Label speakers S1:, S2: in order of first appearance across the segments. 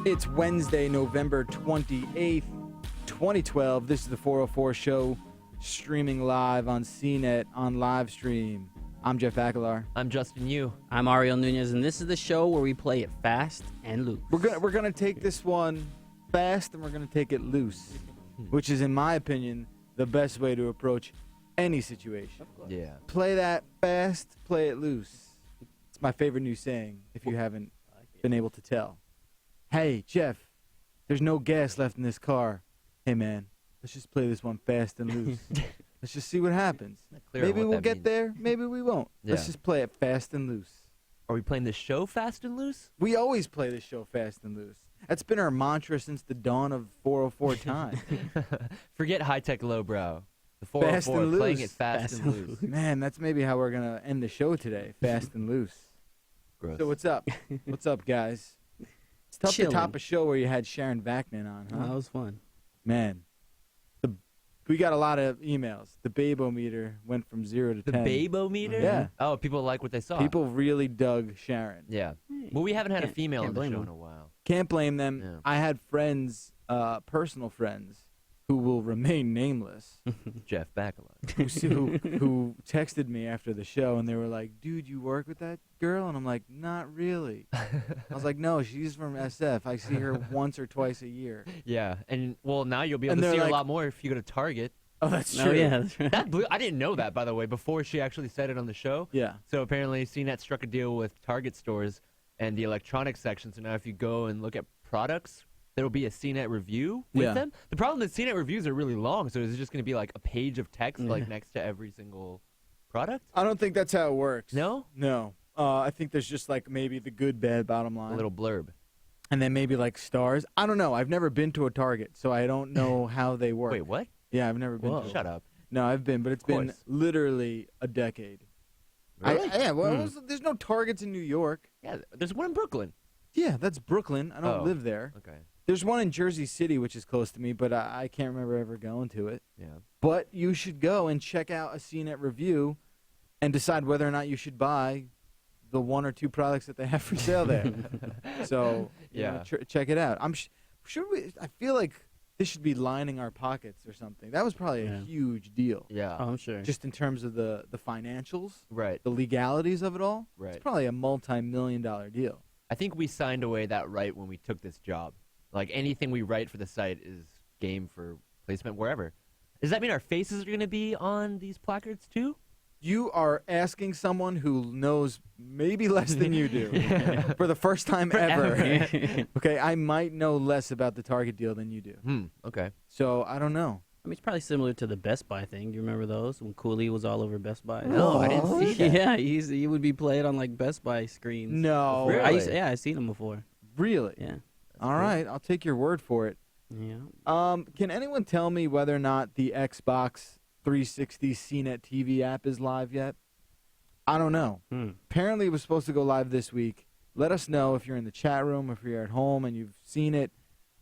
S1: It's Wednesday, November 28th, 2012. This is the 404 Show, streaming live on CNET on live stream. I'm Jeff Aguilar.
S2: I'm Justin Yu.
S3: I'm Ariel Nunez, and this is the show where we play it fast and loose.
S1: We're gonna take this one fast and we're gonna take it loose, which is, in my opinion, the best way to approach any situation.
S2: Yeah.
S1: Play that fast, play it loose. It's my favorite new saying, if you haven't been able to tell. Hey, Jeff, there's no gas left in this car. Hey, man, let's just play this one fast and loose. Let's just see what happens. Maybe we'll get there, maybe we won't.
S2: Yeah.
S1: Let's just play it fast and loose.
S2: Are we playing this show fast and loose?
S1: We always play this show fast and loose. That's been our mantra since the dawn of 404 time.
S2: Forget high-tech lowbrow. The
S1: Fast
S2: 404,
S1: and
S2: playing
S1: loose.
S2: it fast and loose.
S1: Man, that's maybe how we're going to end the show today, fast and loose.
S2: Gross.
S1: So what's up? What's up, guys? It's tough
S3: Chilling.
S1: to top a show where you had Sharon Vaknin on, huh?
S3: That was fun.
S1: Man, we got a lot of emails. The Babo-meter went from 0 to
S2: The
S1: 10.
S2: Babo-meter?
S1: Yeah.
S2: Oh, people like what they saw.
S1: People really dug Sharon.
S2: Yeah. Well, we haven't had a female
S3: can't
S2: on the
S3: blame
S2: show
S3: them.
S2: in a while.
S1: Can't blame them.
S2: Yeah.
S1: I had friends, personal friends, who will remain nameless,
S2: Jeff Bacala.
S1: who texted me after the show, and they were like, dude, you work with that girl? And I'm like, not really. I was like, no, she's from SF. I see her once or twice a year.
S2: Yeah. And, well, now you'll be able
S1: And
S2: to see
S1: they're
S2: her a
S1: like-
S2: lot more if you go to Target.
S1: Oh, that's
S3: Oh,
S1: true.
S3: yeah, that's right.
S2: That blew, I didn't know that, by the way, before she actually said it on the show.
S1: Yeah.
S2: So apparently CNET struck a deal with Target stores and the electronics section. So now if you go and look at products, there will be a CNET review with
S1: Yeah.
S2: them. The problem is CNET reviews are really long, so is it just going to be like a page of text like next to every single product?
S1: I don't think that's how it works.
S2: No?
S1: No. I think there's just like maybe the good, bad, bottom line.
S2: A little blurb.
S1: And then maybe like stars. I don't know. I've never been to a Target, so I don't know how they work.
S2: Wait, what?
S1: Yeah, I've never been
S3: Whoa.
S1: to
S2: Shut up.
S1: No, I've been, but it's been
S2: course.
S1: literally a decade.
S2: Really?
S1: Yeah, well, there's no Targets in New York.
S2: Yeah, there's one in Brooklyn.
S1: Yeah, that's Brooklyn. I don't
S2: Oh.
S1: live there.
S2: Okay.
S1: There's one in Jersey City, which is close to me, but I can't remember ever going to it.
S2: Yeah.
S1: But you should go and check out a CNET review and decide whether or not you should buy the one or two products that they have for sale there. So, you know,
S2: Yeah.
S1: check it out. Should we? I feel like this should be lining our pockets or something. That was probably a
S3: Yeah.
S1: huge deal.
S2: Yeah.
S3: Oh, I'm sure.
S1: Just in terms of the financials,
S2: Right.
S1: the legalities of it all.
S2: Right.
S1: It's probably a multi-million-dollar deal.
S2: I think we signed away that right when we took this job. Like anything we write for the site is game for placement wherever. Does that mean our faces are going to be on these placards too?
S1: You are asking someone who knows maybe less than you do for the first time ever. Okay, I might know less about the Target deal than you do.
S2: Okay.
S1: So I don't know.
S3: I mean, it's probably similar to the Best Buy thing. Do you remember those when Cooley was all over Best Buy?
S2: No, I didn't see that.
S3: Yeah, he would be played on like Best Buy screens.
S1: No.
S3: before.
S2: Really?
S3: I've seen him before.
S1: Really?
S3: Yeah.
S1: All right, I'll take your word for it.
S3: Yeah.
S1: Can anyone tell me whether or not the Xbox 360 CNET TV app is live yet? I don't know. Apparently it was supposed to go live this week. Let us know if you're in the chat room, if you're at home and you've seen it.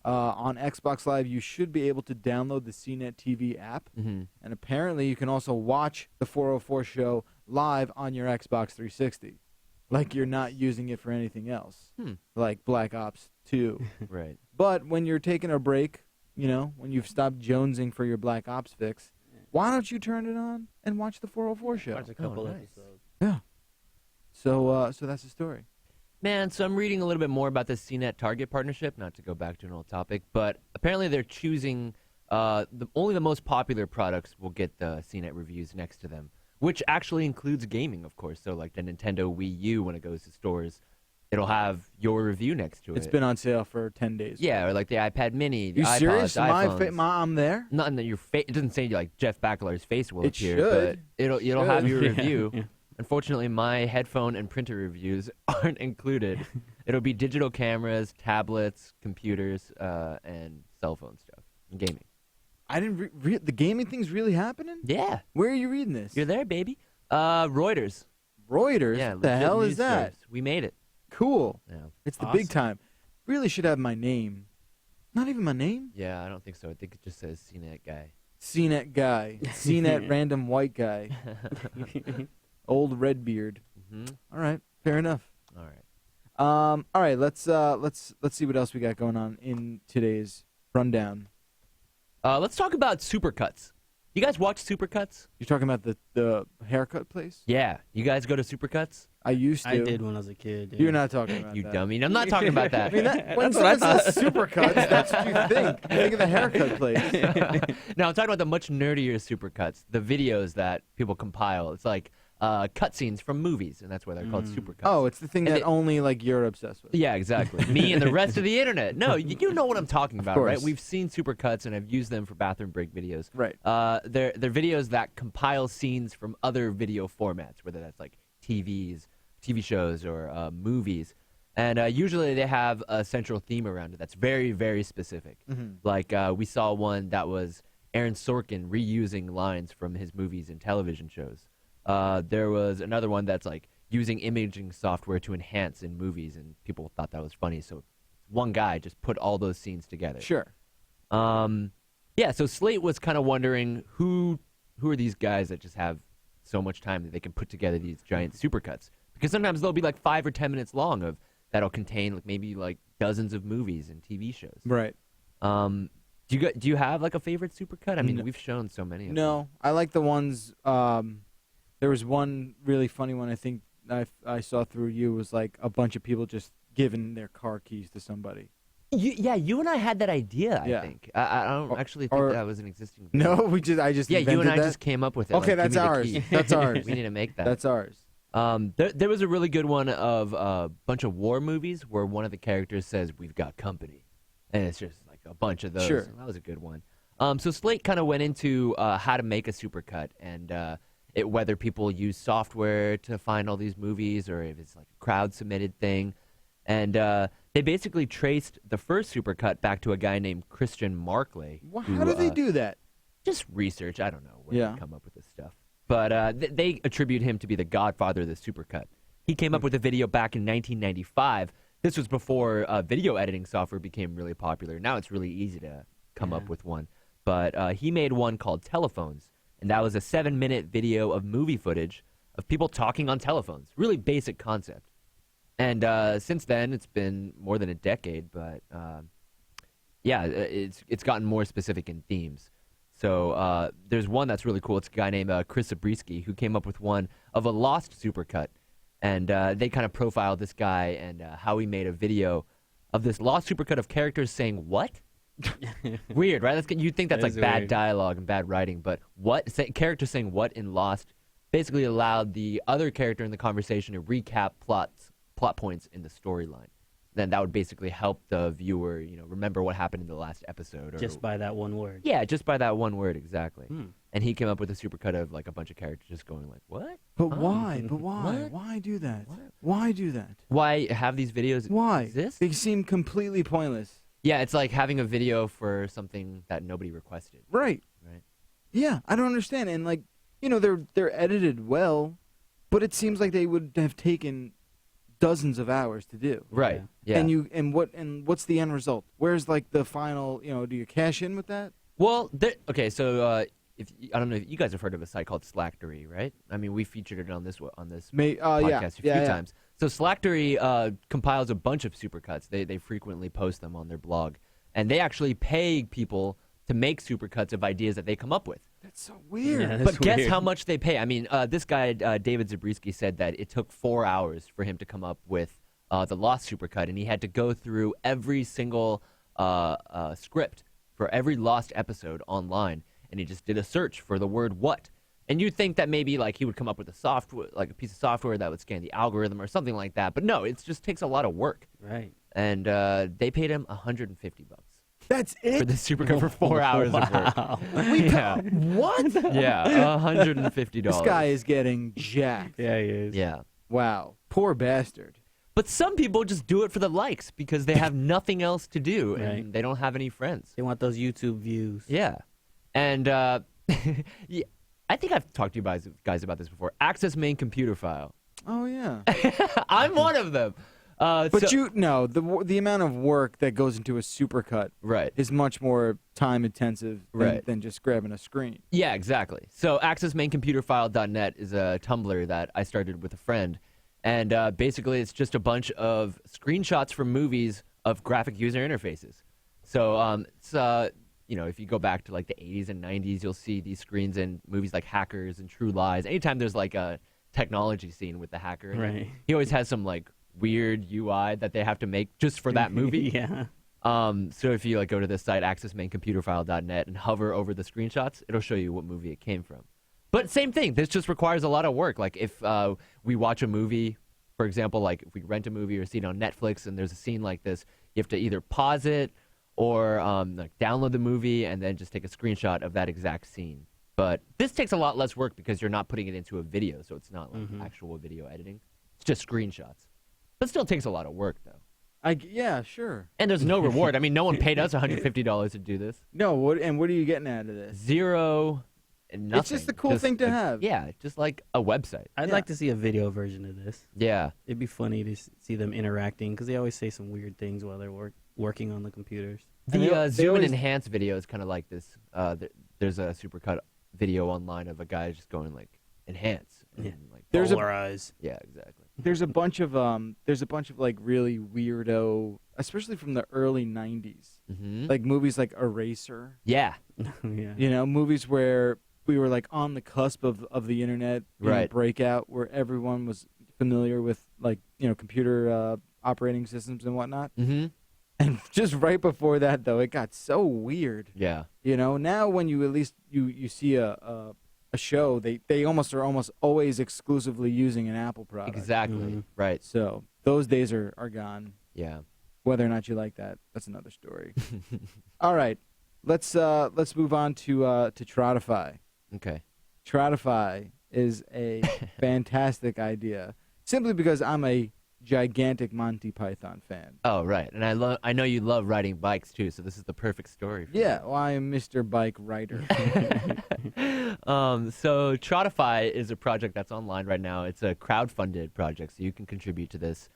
S1: On Xbox Live, you should be able to download the CNET TV app.
S2: Mm-hmm.
S1: And apparently you can also watch the 404 show live on your Xbox 360. Like you're not using it for anything else. Like Black Ops 2.
S2: Right.
S1: But when you're taking a break, you know, when you've stopped jonesing for your Black Ops fix, why don't you turn it on and watch the 404 show?
S3: Watch a couple
S2: nice.
S3: episodes.
S1: Yeah. So that's the story.
S2: Man, so I'm reading a little bit more about this CNET Target partnership, not to go back to an old topic, but apparently they're choosing only the most popular products will get the CNET reviews next to them, which actually includes gaming, of course. So like the Nintendo Wii U, when it goes to stores, it'll have your review next to it.
S1: It's been on sale for 10 days.
S2: Yeah, or like the iPad Mini, the
S1: You
S2: iPods,
S1: serious?
S2: iPhones.
S1: I'm there?
S2: Not in your face. It doesn't say like Jeff Bacala's face will
S1: It
S2: appear,
S1: should.
S2: but it'll have your
S3: Yeah.
S2: review.
S3: Yeah.
S2: Unfortunately, my headphone and printer reviews aren't included. It'll be digital cameras, tablets, computers, and cell phone stuff, and gaming.
S1: I didn't the gaming thing's really happening?
S2: Yeah,
S1: Where are you reading this?
S2: you're there, baby. Reuters.
S1: Reuters?
S2: Yeah,
S1: What the
S2: legit
S1: hell
S2: news
S1: is that?
S2: source. We made it.
S1: Cool.
S2: Yeah.
S1: It's the
S3: Awesome.
S1: big time. Really should have my name. Not even my name?
S2: Yeah, I don't think so. I think it just says CNET guy.
S1: CNET guy. CNET random white guy. Old red beard.
S2: Mm-hmm.
S1: All right. Fair enough.
S2: All right.
S1: All right, let's see what else we got going on in today's rundown.
S2: Let's talk about Supercuts. You guys watch Supercuts?
S1: You're talking about the haircut place?
S2: Yeah. You guys go to Supercuts?
S1: I used to.
S3: I did when I was a kid. Yeah.
S1: You're not talking about
S2: You
S1: that.
S2: dummy. I'm not talking about that.
S1: I mean, when someone says Supercuts, that's what you think. You think of the haircut place.
S2: No, I'm talking about the much nerdier Supercuts, the videos that people compile. It's like cutscenes from movies, and that's why they're called Supercuts.
S1: Oh, it's the thing
S2: And
S1: that only like you're obsessed with.
S2: Yeah, exactly. Me and the rest of the internet. No, you know what I'm talking about, right?
S1: course.
S2: We've seen Supercuts, and I've used them for bathroom break videos.
S1: Right.
S2: They're videos that compile scenes from other video formats, whether that's like TV shows, or movies. And usually they have a central theme around it that's very, very specific.
S1: Mm-hmm.
S2: Like we saw one that was Aaron Sorkin reusing lines from his movies and television shows. There was another one that's like using imaging software to enhance in movies, and people thought that was funny. So one guy just put all those scenes together.
S1: Sure.
S2: Yeah, so Slate was kind of wondering who are these guys that just have so much time that they can put together these giant supercuts? Because sometimes they'll be like 5 or 10 minutes long that'll contain like maybe like dozens of movies and TV shows.
S1: Right.
S2: Do you have like a favorite supercut? I mean,
S1: No.
S2: we've shown so many of them.
S1: No, I like the ones. There was one really funny one I think I saw through you was like a bunch of people just giving their car keys to somebody.
S2: You and I had that idea,
S1: Yeah.
S2: I think. I don't actually think
S1: or-
S2: that was an existing
S1: No,
S2: video.
S1: I just
S2: Yeah, you
S1: invented
S2: and I
S1: that.
S2: just came up with it.
S1: Okay,
S2: like,
S1: that's
S2: give me the
S1: ours.
S2: key.
S1: That's ours.
S2: We need to make that.
S1: That's ours.
S2: There was a really good one of a bunch of war movies where one of the characters says, "We've got company," and it's just like a bunch of those.
S1: Sure.
S2: That was a good one. So Slate kind of went into how to make a supercut and whether people use software to find all these movies or if it's like a crowd submitted thing, and they basically traced the first supercut back to a guy named Christian Markley.
S1: How do they do that?
S2: Just research. I don't know where
S1: Yeah.
S2: they come up with this stuff. But they attribute him to be the godfather of the supercut. He came up with a video back in 1995. This was before video editing software became really popular. Now it's really easy to come up with one. But he made one called Telephones, and that was a 7-minute video of movie footage of people talking on telephones. Really basic concept. And since then, it's been more than a decade, but yeah, it's gotten more specific in themes. So there's one that's really cool. It's a guy named Chris Zabriskie who came up with one of a lost supercut. And they kind of profiled this guy and how he made a video of this lost supercut of characters saying what? Weird, right? You'd think that's
S3: That
S2: like
S3: is
S2: bad
S3: weird.
S2: dialogue and bad writing, but characters saying what in Lost basically allowed the other character in the conversation to recap plot points in the storyline. Then that would basically help the viewer, remember what happened in the last episode. Or,
S3: Just by that one word.
S2: yeah, just by that one word, exactly. And he came up with a supercut of like a bunch of characters just going like, what?
S1: But
S2: Huh?
S1: why? But why?
S2: What?
S1: Why do that?
S2: What?
S1: Why do that?
S2: Why have these videos
S1: Why?
S2: exist?
S1: They seem completely pointless.
S2: Yeah, it's like having a video for something that nobody requested.
S1: Right.
S2: Right.
S1: Yeah, I don't understand. And like, they're edited well, but it seems like they would have taken dozens of hours to do.
S2: Right. Yeah.
S1: And what's the end result? Where's like the final? Do you cash in with that?
S2: Well, okay, so I don't know if you guys have heard of a site called Slacktory, right? I mean, we featured it on this podcast a few times. So Slacktory compiles a bunch of supercuts. They frequently post them on their blog, and they actually pay people to make supercuts of ideas that they come up with.
S1: That's so weird.
S3: Yeah,
S2: But
S3: that's
S2: guess
S3: weird.
S2: how much they pay? I mean, this guy, David Zabriskie, said that it took 4 hours for him to come up with the Lost supercut, and he had to go through every single script for every Lost episode online, and he just did a search for the word "what." And you'd think that maybe like he would come up with a piece of software that would scan the algorithm or something like that, but no, it just takes a lot of work.
S3: Right.
S2: And they paid him $150
S1: That's
S2: for
S1: it.
S2: the supercut for 4 hours of work.
S3: Wow.
S2: Yeah,
S1: What?
S2: yeah, $150.
S1: This guy is getting jacked.
S3: Yeah, he is.
S2: Yeah.
S1: Wow. Poor bastard.
S2: But some people just do it for the likes because they have nothing else to do and
S3: Right.
S2: they don't have any friends.
S3: They want those YouTube views.
S2: Yeah. And yeah, I think I've talked to you guys about this before. Access main computer file.
S1: Oh yeah.
S2: I'm one of them.
S1: But
S2: so-
S1: the amount of work that goes into a supercut
S2: Right.
S1: is much more time intensive
S2: Right.
S1: than just grabbing a screen.
S2: Yeah, exactly. So accessmaincomputerfile.net is a Tumblr that I started with a friend. And basically, it's just a bunch of screenshots from movies of graphic user interfaces. So it's if you go back to like the 80s and 90s, you'll see these screens in movies like Hackers and True Lies. Anytime there's like a technology scene with the hacker,
S3: Right.
S2: he always has some like weird UI that they have to make just for that movie.
S3: Yeah.
S2: So if you like go to this site, accessmaincomputerfile.net, and hover over the screenshots, it'll show you what movie it came from. But same thing, this just requires a lot of work. Like if we watch a movie, for example, like if we rent a movie or see it on Netflix and there's a scene like this, you have to either pause it or like download the movie and then just take a screenshot of that exact scene. But this takes a lot less work because you're not putting it into a video, so it's not like actual video editing. It's just screenshots. But still takes a lot of work, though.
S1: Yeah, sure.
S2: And there's no reward. I mean, no one paid us $150 to do this.
S1: No, what are you getting out of this?
S2: Zero and nothing.
S1: It's just a cool thing to have.
S2: Yeah, just like a website.
S3: I'd like to see a video version of this.
S2: Yeah.
S3: It'd be funny to see them interacting because they always say some weird things while they're working on the computers.
S2: The zoom and enhance video is kind of like this. There's a supercut video online of a guy just going like enhance and like
S3: Polarize.
S2: yeah, exactly.
S1: There's a bunch of like really weirdo, especially from the early '90s, like movies like Eraser.
S2: Yeah.
S3: Yeah.
S1: You know, movies where we were like on the cusp of the internet breakout, where everyone was familiar with like computer operating systems and whatnot.
S2: Mm-hmm.
S1: And just right before that, though, it got so weird.
S2: Yeah.
S1: Now when you at least you see a show, they almost always exclusively using an Apple product.
S2: Exactly. Right.
S1: So those days are gone.
S2: Yeah.
S1: Whether or not you like that, that's another story. All right, let's move on to Trata Phi.
S2: Okay.
S1: Trata Phi is a fantastic idea, simply because I'm a gigantic Monty Python fan.
S2: Oh, right. And I know you love riding bikes too, so this is the perfect story for you.
S1: Yeah, well, I am Mr. Bike Rider.
S2: So Trata Phi is a project that's online right now. It's a crowdfunded project, so you can contribute to this.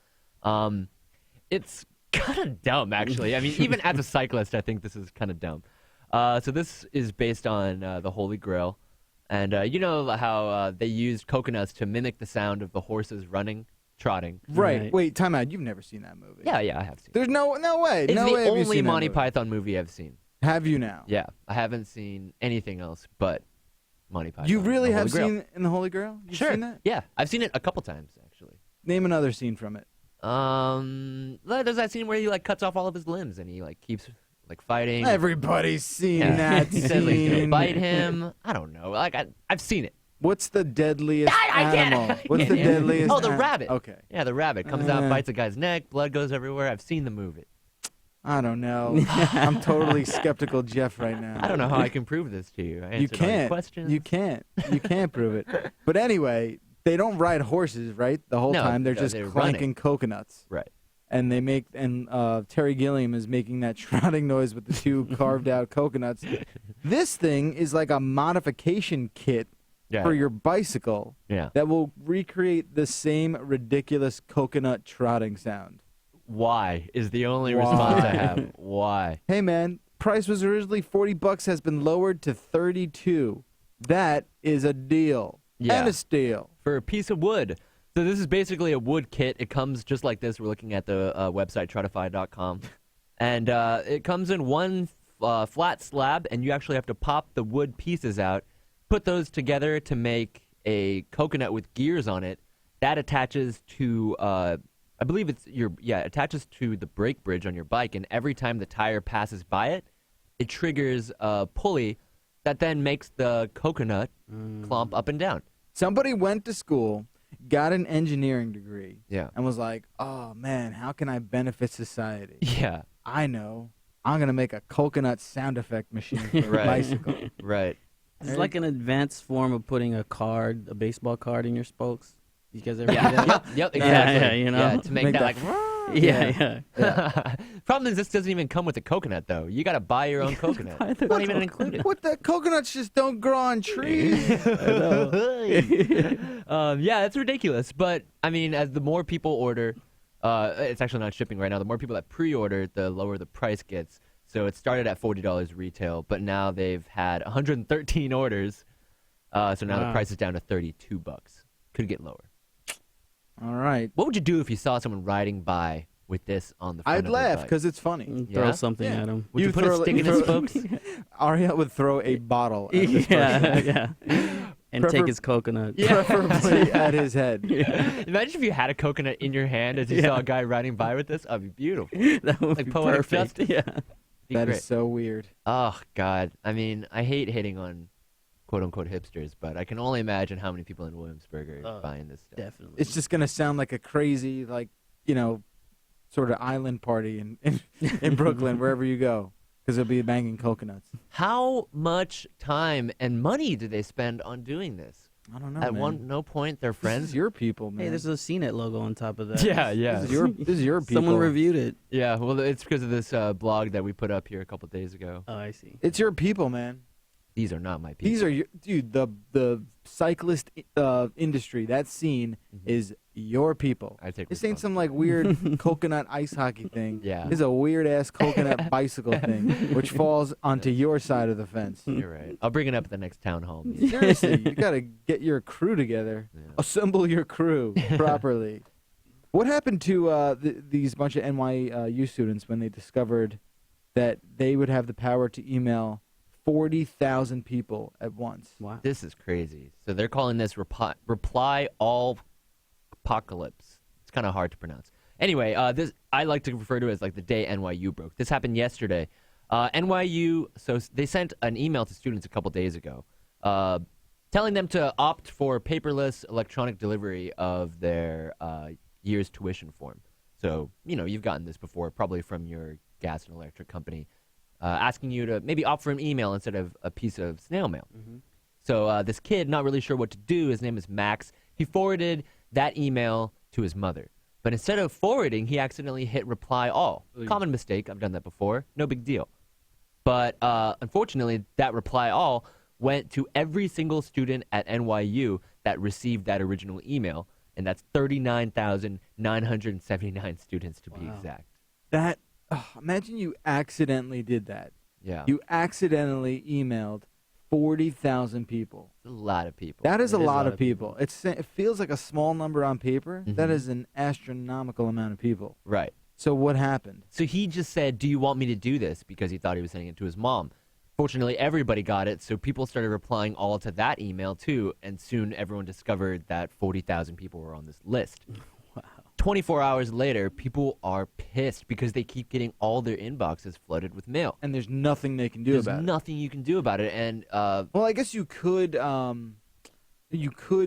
S2: It's kind of dumb, actually. I mean, even as a cyclist, I think this is kind of dumb. So this is based on the Holy Grail. And you know how they used coconuts to mimic the sound of the horses trotting.
S1: Right. Wait, time out. You've never seen that movie.
S2: Yeah, I have seen it.
S1: There's no way.
S2: It's
S1: no
S2: the
S1: way have you
S2: only
S1: seen that
S2: Monty
S1: movie.
S2: Python movie I've seen.
S1: Have you now?
S2: Yeah, I haven't seen anything else but Monty Python.
S1: You really
S2: and the
S1: have
S2: Holy Grail.
S1: seen In the Holy Grail? You've
S2: Sure.
S1: seen that?
S2: Yeah, I've seen it a couple times, actually.
S1: Name another scene from it.
S2: There's that scine where he like cuts off all of his limbs and he like keeps like fighting.
S1: Everybody's seen that
S2: He says like, he's gonna
S1: scene.
S2: bite him. I don't know. Like I've seen it.
S1: What's the deadliest
S2: I get it.
S1: animal? What's the deadliest?
S2: Oh, the rabbit.
S1: Okay.
S2: Yeah, the rabbit comes out, bites a guy's neck, blood goes everywhere. I've seen the movie.
S1: I don't know. I'm totally skeptical, Jeff, right now.
S2: I don't know how I can prove this to you. I
S1: You
S2: answered all your
S1: can't.
S2: questions.
S1: You can't. You can't prove it. But anyway, they don't ride horses, right? The whole
S2: No,
S1: time they're
S2: no,
S1: just
S2: they're
S1: clanking
S2: running.
S1: coconuts.
S2: Right.
S1: And Terry Gilliam is making that trotting noise with the two carved out coconuts. This thing is like a modification kit
S2: Yeah.
S1: for your bicycle
S2: Yeah.
S1: that will recreate the same ridiculous coconut trotting sound.
S2: Why is the only
S1: Why?
S2: response I have. Why?
S1: Hey man, price was originally $40, has been lowered to $32. That is a deal.
S2: Yeah.
S1: And a steal.
S2: For a piece of wood. So this is basically a wood kit. It comes just like this. We're looking at the website, trataphi.com. And it comes in one flat slab, and you actually have to pop the wood pieces out, put those together to make a coconut with gears on it. That attaches to, I believe attaches to the brake bridge on your bike, and every time the tire passes by it, it triggers a pulley that then makes the coconut clomp up and down.
S1: Somebody went to school, got an engineering degree,
S2: Yeah.
S1: and was like, oh man, how can I benefit society?
S2: Yeah.
S1: I know. I'm going to make a coconut sound effect machine for a
S2: Right.
S1: bicycle.
S2: Right.
S3: It's like an advanced form of putting a baseball card in your spokes. You guys ever do
S2: Yeah.
S3: that?
S2: Yep.
S3: Yeah,
S2: Exactly.
S3: yeah, you know?
S2: Yeah, to make that like.
S3: Yeah.
S2: Problem is, this doesn't even come with a coconut, though. You got to buy your own coconut.
S3: buy the
S2: Not even included.
S1: What the coconuts just don't grow on trees.
S2: Yeah, it's ridiculous. But I mean, as the more people order, it's actually not shipping right now. The more people that pre-order, the lower the price gets. So it started at $40 retail, but now they've had 113 orders. So now the price is down to $32. Could get lower.
S1: All right.
S2: What would you do if you saw someone riding by with this on the front
S1: I'd
S2: of their
S1: laugh
S2: bike?
S1: because it's funny.
S3: Throw
S2: Yeah?
S3: something
S1: Yeah.
S3: at him.
S2: Would you put a
S1: throw-
S2: stick
S1: you
S2: in his
S1: throw-
S2: spokes?
S1: Ariel would throw a bottle at this
S3: Yeah,
S1: person.
S3: yeah. And
S1: Prefer-
S3: take his coconut.
S2: Yeah.
S1: Preferably at his head.
S2: Imagine if you had a coconut in your hand as you saw a guy riding by with this. That'd be beautiful.
S3: That would
S2: Like
S3: be
S2: poetic
S3: perfect.
S2: justice.
S3: Yeah.
S2: Be
S1: That
S2: great.
S1: is so weird.
S2: Oh God. I mean, I hate hitting on quote unquote hipsters, but I can only imagine how many people in Williamsburg are buying this stuff.
S3: Definitely.
S1: It's just gonna sound like a crazy, like, sort of island party in Brooklyn, wherever you go, because they'll be banging coconuts.
S2: How much time and money do they spend on doing this?
S1: I don't know.
S2: At
S1: man.
S2: no point, their
S1: This
S2: friends.
S1: is your people, man.
S3: Hey, there's a CNET logo on top of that.
S2: Yeah, yeah.
S1: This is your people.
S3: Someone reviewed it.
S2: Yeah, well, it's because of this blog that we put up here a couple days ago.
S3: Oh, I see.
S1: It's your people, man.
S2: These are not my people.
S1: These are your dude. The cyclist industry. That scene is your people.
S2: I take
S1: This ain't some like weird coconut ice hockey thing.
S2: Yeah.
S1: This is a weird ass coconut bicycle thing, which falls onto your side of the fence.
S2: You're right. I'll bring it up at the next town hall meeting.
S1: Seriously, you gotta get your crew together.
S2: Yeah.
S1: Assemble your crew properly. What happened to these bunch of NYU students when they discovered that they would have the power to email 40,000 people at once?
S3: Wow.
S2: This is crazy. So they're calling this reply all apocalypse. It's kind of hard to pronounce. Anyway, this I like to refer to it as like the day NYU broke. This happened yesterday. NYU, so they sent an email to students a couple days ago, telling them to opt for paperless electronic delivery of their year's tuition form. So, you've gotten this before, probably from your gas and electric company, asking you to maybe opt for an email instead of a piece of snail mail.
S3: Mm-hmm.
S2: So this kid, not really sure what to do. His name is Max. He forwarded that email to his mother. But instead of forwarding, he accidentally hit reply all.
S3: Oy.
S2: Common mistake. I've done that before. No big deal. But unfortunately, that reply all went to every single student at NYU that received that original email. And that's 39,979 students to be
S3: Wow.
S2: exact.
S1: That imagine you accidentally did that.
S2: Yeah.
S1: You accidentally emailed 40,000 people.
S2: It's a lot of people.
S1: That is a
S3: It is
S1: lot of people. It feels like a small number on paper. That
S2: Mhm.
S1: is an astronomical amount of people.
S2: Right.
S1: So what happened?
S2: So he just said, "Do you want me to do this?" Because he thought he was sending it to his mom. Fortunately, everybody got it, so people started replying all to that email too, and soon everyone discovered that 40,000 people were on this list.
S3: Wow.
S2: 24 hours later, people are pissed because they keep getting all their inboxes flooded with mail.
S1: And there's nothing they can do
S2: There's
S1: about it.
S2: nothing you can do about it, and
S1: Well, I guess you could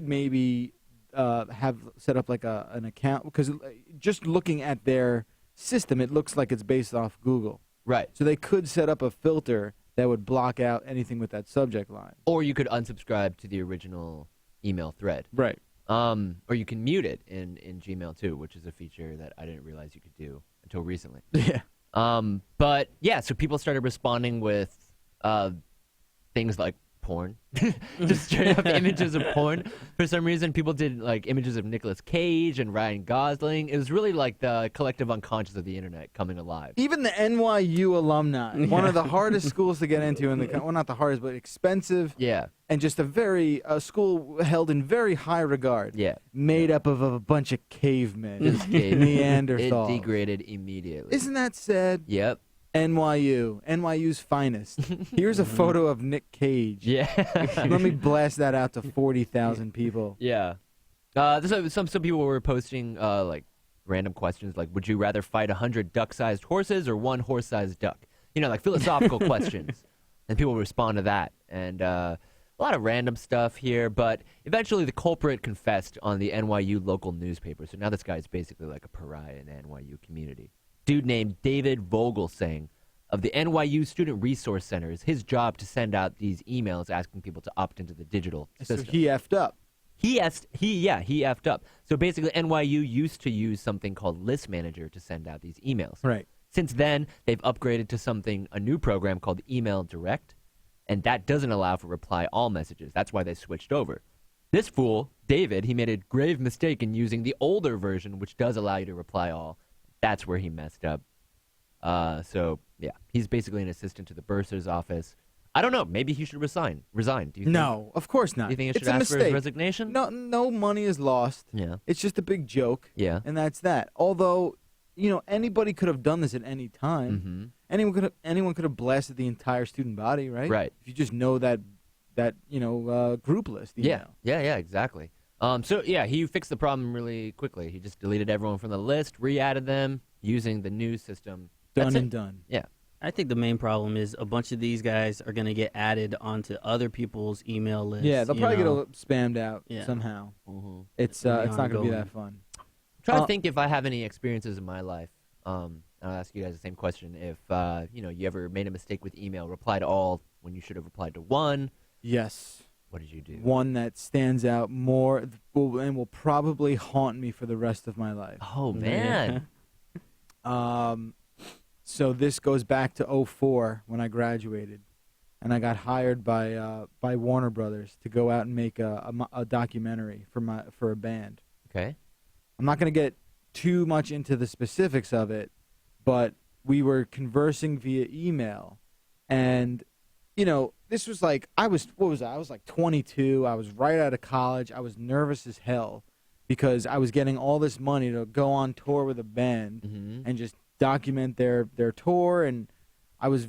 S1: maybe have set up like an account, because just looking at their system, it looks like it's based off Google.
S2: right.
S1: So they could set up a filter that would block out anything with that subject line.
S2: Or you could unsubscribe to the original email thread.
S1: Right.
S2: Or you can mute it in Gmail too, which is a feature that I didn't realize you could do until recently.
S1: Yeah.
S2: But yeah, so people started responding with things like porn, just straight up images of porn. For some reason, people did like images of Nicolas Cage and Ryan Gosling. It was really like the collective unconscious of the internet coming alive.
S1: Even the NYU alumni, one of the hardest schools to get into in the well, not the hardest, but expensive,
S2: Yeah,
S1: and just a school held in very high regard.
S2: yeah.
S1: Made up of a bunch of cavemen,
S2: Just kidding. It
S1: Neanderthals.
S2: degraded immediately.
S1: Isn't that sad?
S2: Yep.
S1: NYU's finest. Here's a photo of Nick Cage.
S2: Yeah.
S1: Let me blast that out to 40,000 people.
S2: Yeah. Some people were posting like random questions like, would you rather fight 100 duck-sized horses or one horse-sized duck? Like philosophical questions. And people respond to that. And a lot of random stuff here. But eventually the culprit confessed on the NYU local newspaper. So now this guy is basically like a pariah in the NYU community. Dude named David Vogelsang of the NYU Student Resource Center is his job to send out these emails asking people to opt into the digital system.
S1: So he effed up.
S2: He effed up. So basically, NYU used to use something called List Manager to send out these emails.
S1: Right.
S2: Since then, they've upgraded to a new program called Email Direct, and that doesn't allow for reply all messages. That's why they switched over. This fool, David, he made a grave mistake in using the older version, which does allow you to reply all. That's where he messed up. So yeah, he's basically an assistant to the bursar's office. I don't know. Maybe he should resign. Do you think?
S1: No, of course not.
S2: Do you think he
S1: It's
S2: should
S1: a
S2: ask for his
S1: mistake.
S2: resignation?
S1: No money is lost.
S2: Yeah.
S1: It's just a big joke.
S2: Yeah.
S1: And that's that. Although, anybody could have done this at any time.
S2: Mm-hmm.
S1: Anyone could have blasted the entire student body, right?
S2: Right.
S1: If you just know that group list email.
S2: Yeah, exactly. So yeah, he fixed the problem really quickly. He just deleted everyone from the list, re-added them using the new system.
S1: Done
S2: That's
S1: and
S2: it.
S1: done.
S2: Yeah.
S3: I think the main problem is a bunch of these guys are going to get added onto other people's email lists.
S1: Yeah, they'll probably
S3: know?
S1: get spammed out
S3: Yeah.
S1: somehow.
S2: Mm-hmm.
S1: It's
S3: It'll be
S1: not going to be
S3: ongoing.
S1: that fun.
S2: Trying to think if I have any experiences in my life. I'll ask you guys the same question. If you ever made a mistake with email, replied to all when you should have replied to one.
S1: Yes.
S2: What did you do?
S1: One that stands out more and will probably haunt me for the rest of my life.
S2: Oh man.
S1: So this goes back to 2004 when I graduated, and I got hired by Warner Brothers to go out and make a documentary for a band.
S2: Okay.
S1: I'm not going to get too much into the specifics of it, but we were conversing via email, and this was like I was like 22. I was right out of college. I was nervous as hell because I was getting all this money to go on tour with a band
S2: Mm-hmm.
S1: and just document their tour. And I was,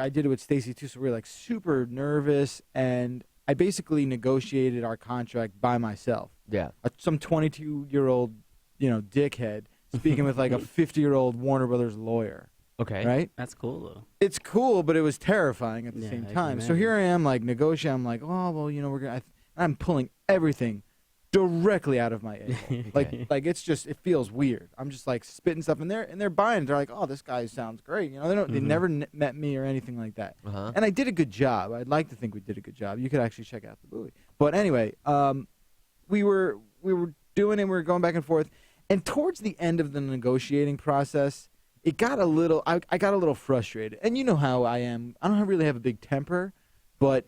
S1: I did it with Stacy too, so we were like super nervous. And I basically negotiated our contract by myself.
S2: Yeah.
S1: Some 22-year-old, dickhead speaking with like a 50-year-old Warner Brothers lawyer.
S2: Okay.
S1: Right?
S3: That's cool, though.
S1: It's cool, but it was terrifying at the
S3: Yeah,
S1: same
S3: I can
S1: time. So
S3: imagine.
S1: here I am, like negotiating. I'm like, oh well, we're gonna. I'm pulling everything directly out of my a-hole. like it's just it feels weird. I'm just like spitting stuff, and they're buying. They're like, oh, this guy sounds great. They never met me or anything like that.
S2: Uh-huh.
S1: And I did a good job. I'd like to think we did a good job. You could actually check out the movie. But anyway, we were doing it. We were going back and forth, and towards the end of the negotiating process. It got a little. I got a little frustrated, and you know how I am. I don't really have a big temper, but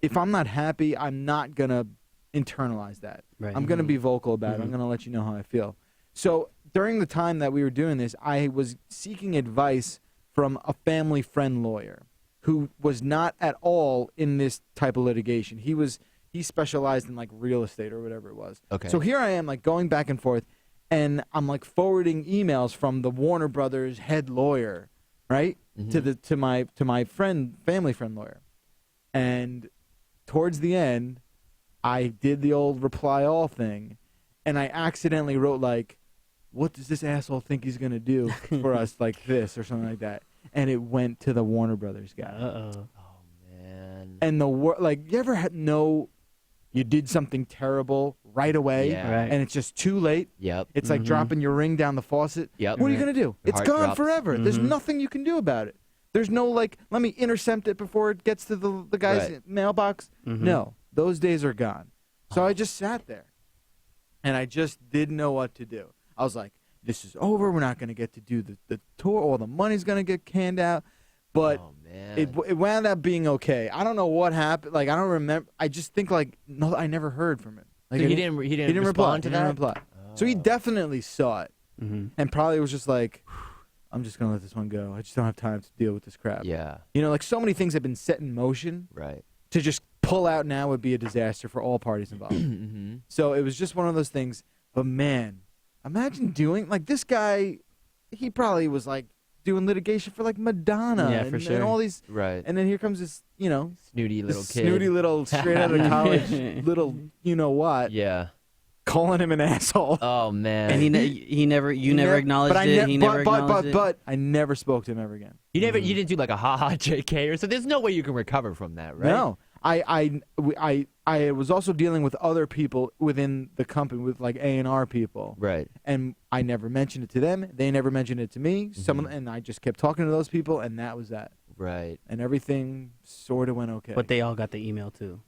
S1: if I'm not happy, I'm not gonna internalize that.
S3: Right.
S1: I'm gonna be vocal about it. I'm gonna let you know how I feel. So during the time that we were doing this, I was seeking advice from a family friend lawyer who was not at all in this type of litigation. He specialized in like real estate or whatever it was.
S2: Okay.
S1: So here I am, like going back and forth. And I'm like forwarding emails from the Warner Brothers head lawyer, right, to my family friend lawyer, and towards the end, I did the old reply all thing, and I accidentally wrote like, "What does this asshole think he's gonna do for us like this or something like that?" And it went to the Warner Brothers guy.
S3: Uh-oh.
S2: Oh man.
S1: And you ever know you did something terrible right away,
S2: Yeah.
S3: Right.
S1: and it's just too late.
S2: Yep.
S1: It's like dropping your ring down the faucet.
S2: Yep.
S1: What are you going to do?
S2: Your
S1: It's
S2: heart
S1: gone
S2: drops.
S1: forever. There's nothing you can do about it. There's no, like, let me intercept it before it gets to the guy's
S2: Right.
S1: mailbox. No, those days are gone. So I just sat there, and I just didn't know what to do. I was like, this is over. We're not going to get to do the tour. All the money's going to get canned out. But
S2: Oh man.
S1: it wound up being okay. I don't know what happened. Like, I don't remember. I just think, like, no, I never heard from him. Like,
S2: So
S1: I
S2: he didn't
S1: He didn't
S2: respond
S1: reply.
S2: to
S1: He didn't
S2: that?
S1: reply. So he definitely saw it and probably was just like, I'm just going to let this one go. I just don't have time to deal with this crap.
S2: Yeah.
S1: Like so many things have been set in motion.
S2: Right.
S1: To just pull out now would be a disaster for all parties involved.
S2: Mm-hmm.
S1: So it was just one of those things. But man, imagine doing, like this guy, he probably was like doing litigation for like Madonna.
S3: Yeah, for
S1: and
S3: sure.
S1: all these.
S2: Right.
S1: And then here comes this,
S2: Snooty little
S1: this
S2: kid.
S1: snooty little straight out of college little what.
S2: Yeah.
S1: Calling him an asshole.
S2: Oh man.
S3: And you never acknowledged it. He never acknowledged it.
S1: But I never spoke to him ever again.
S2: you didn't do like a haha JK or so. There's no way you can recover from that, right?
S1: No, I was also dealing with other people within the company, with like A&R people,
S2: Right.
S1: and I never mentioned it to them. They never mentioned it to me. And I just kept talking to those people, and that was that.
S2: Right.
S1: And everything sort of went okay.
S3: But they all got the email too,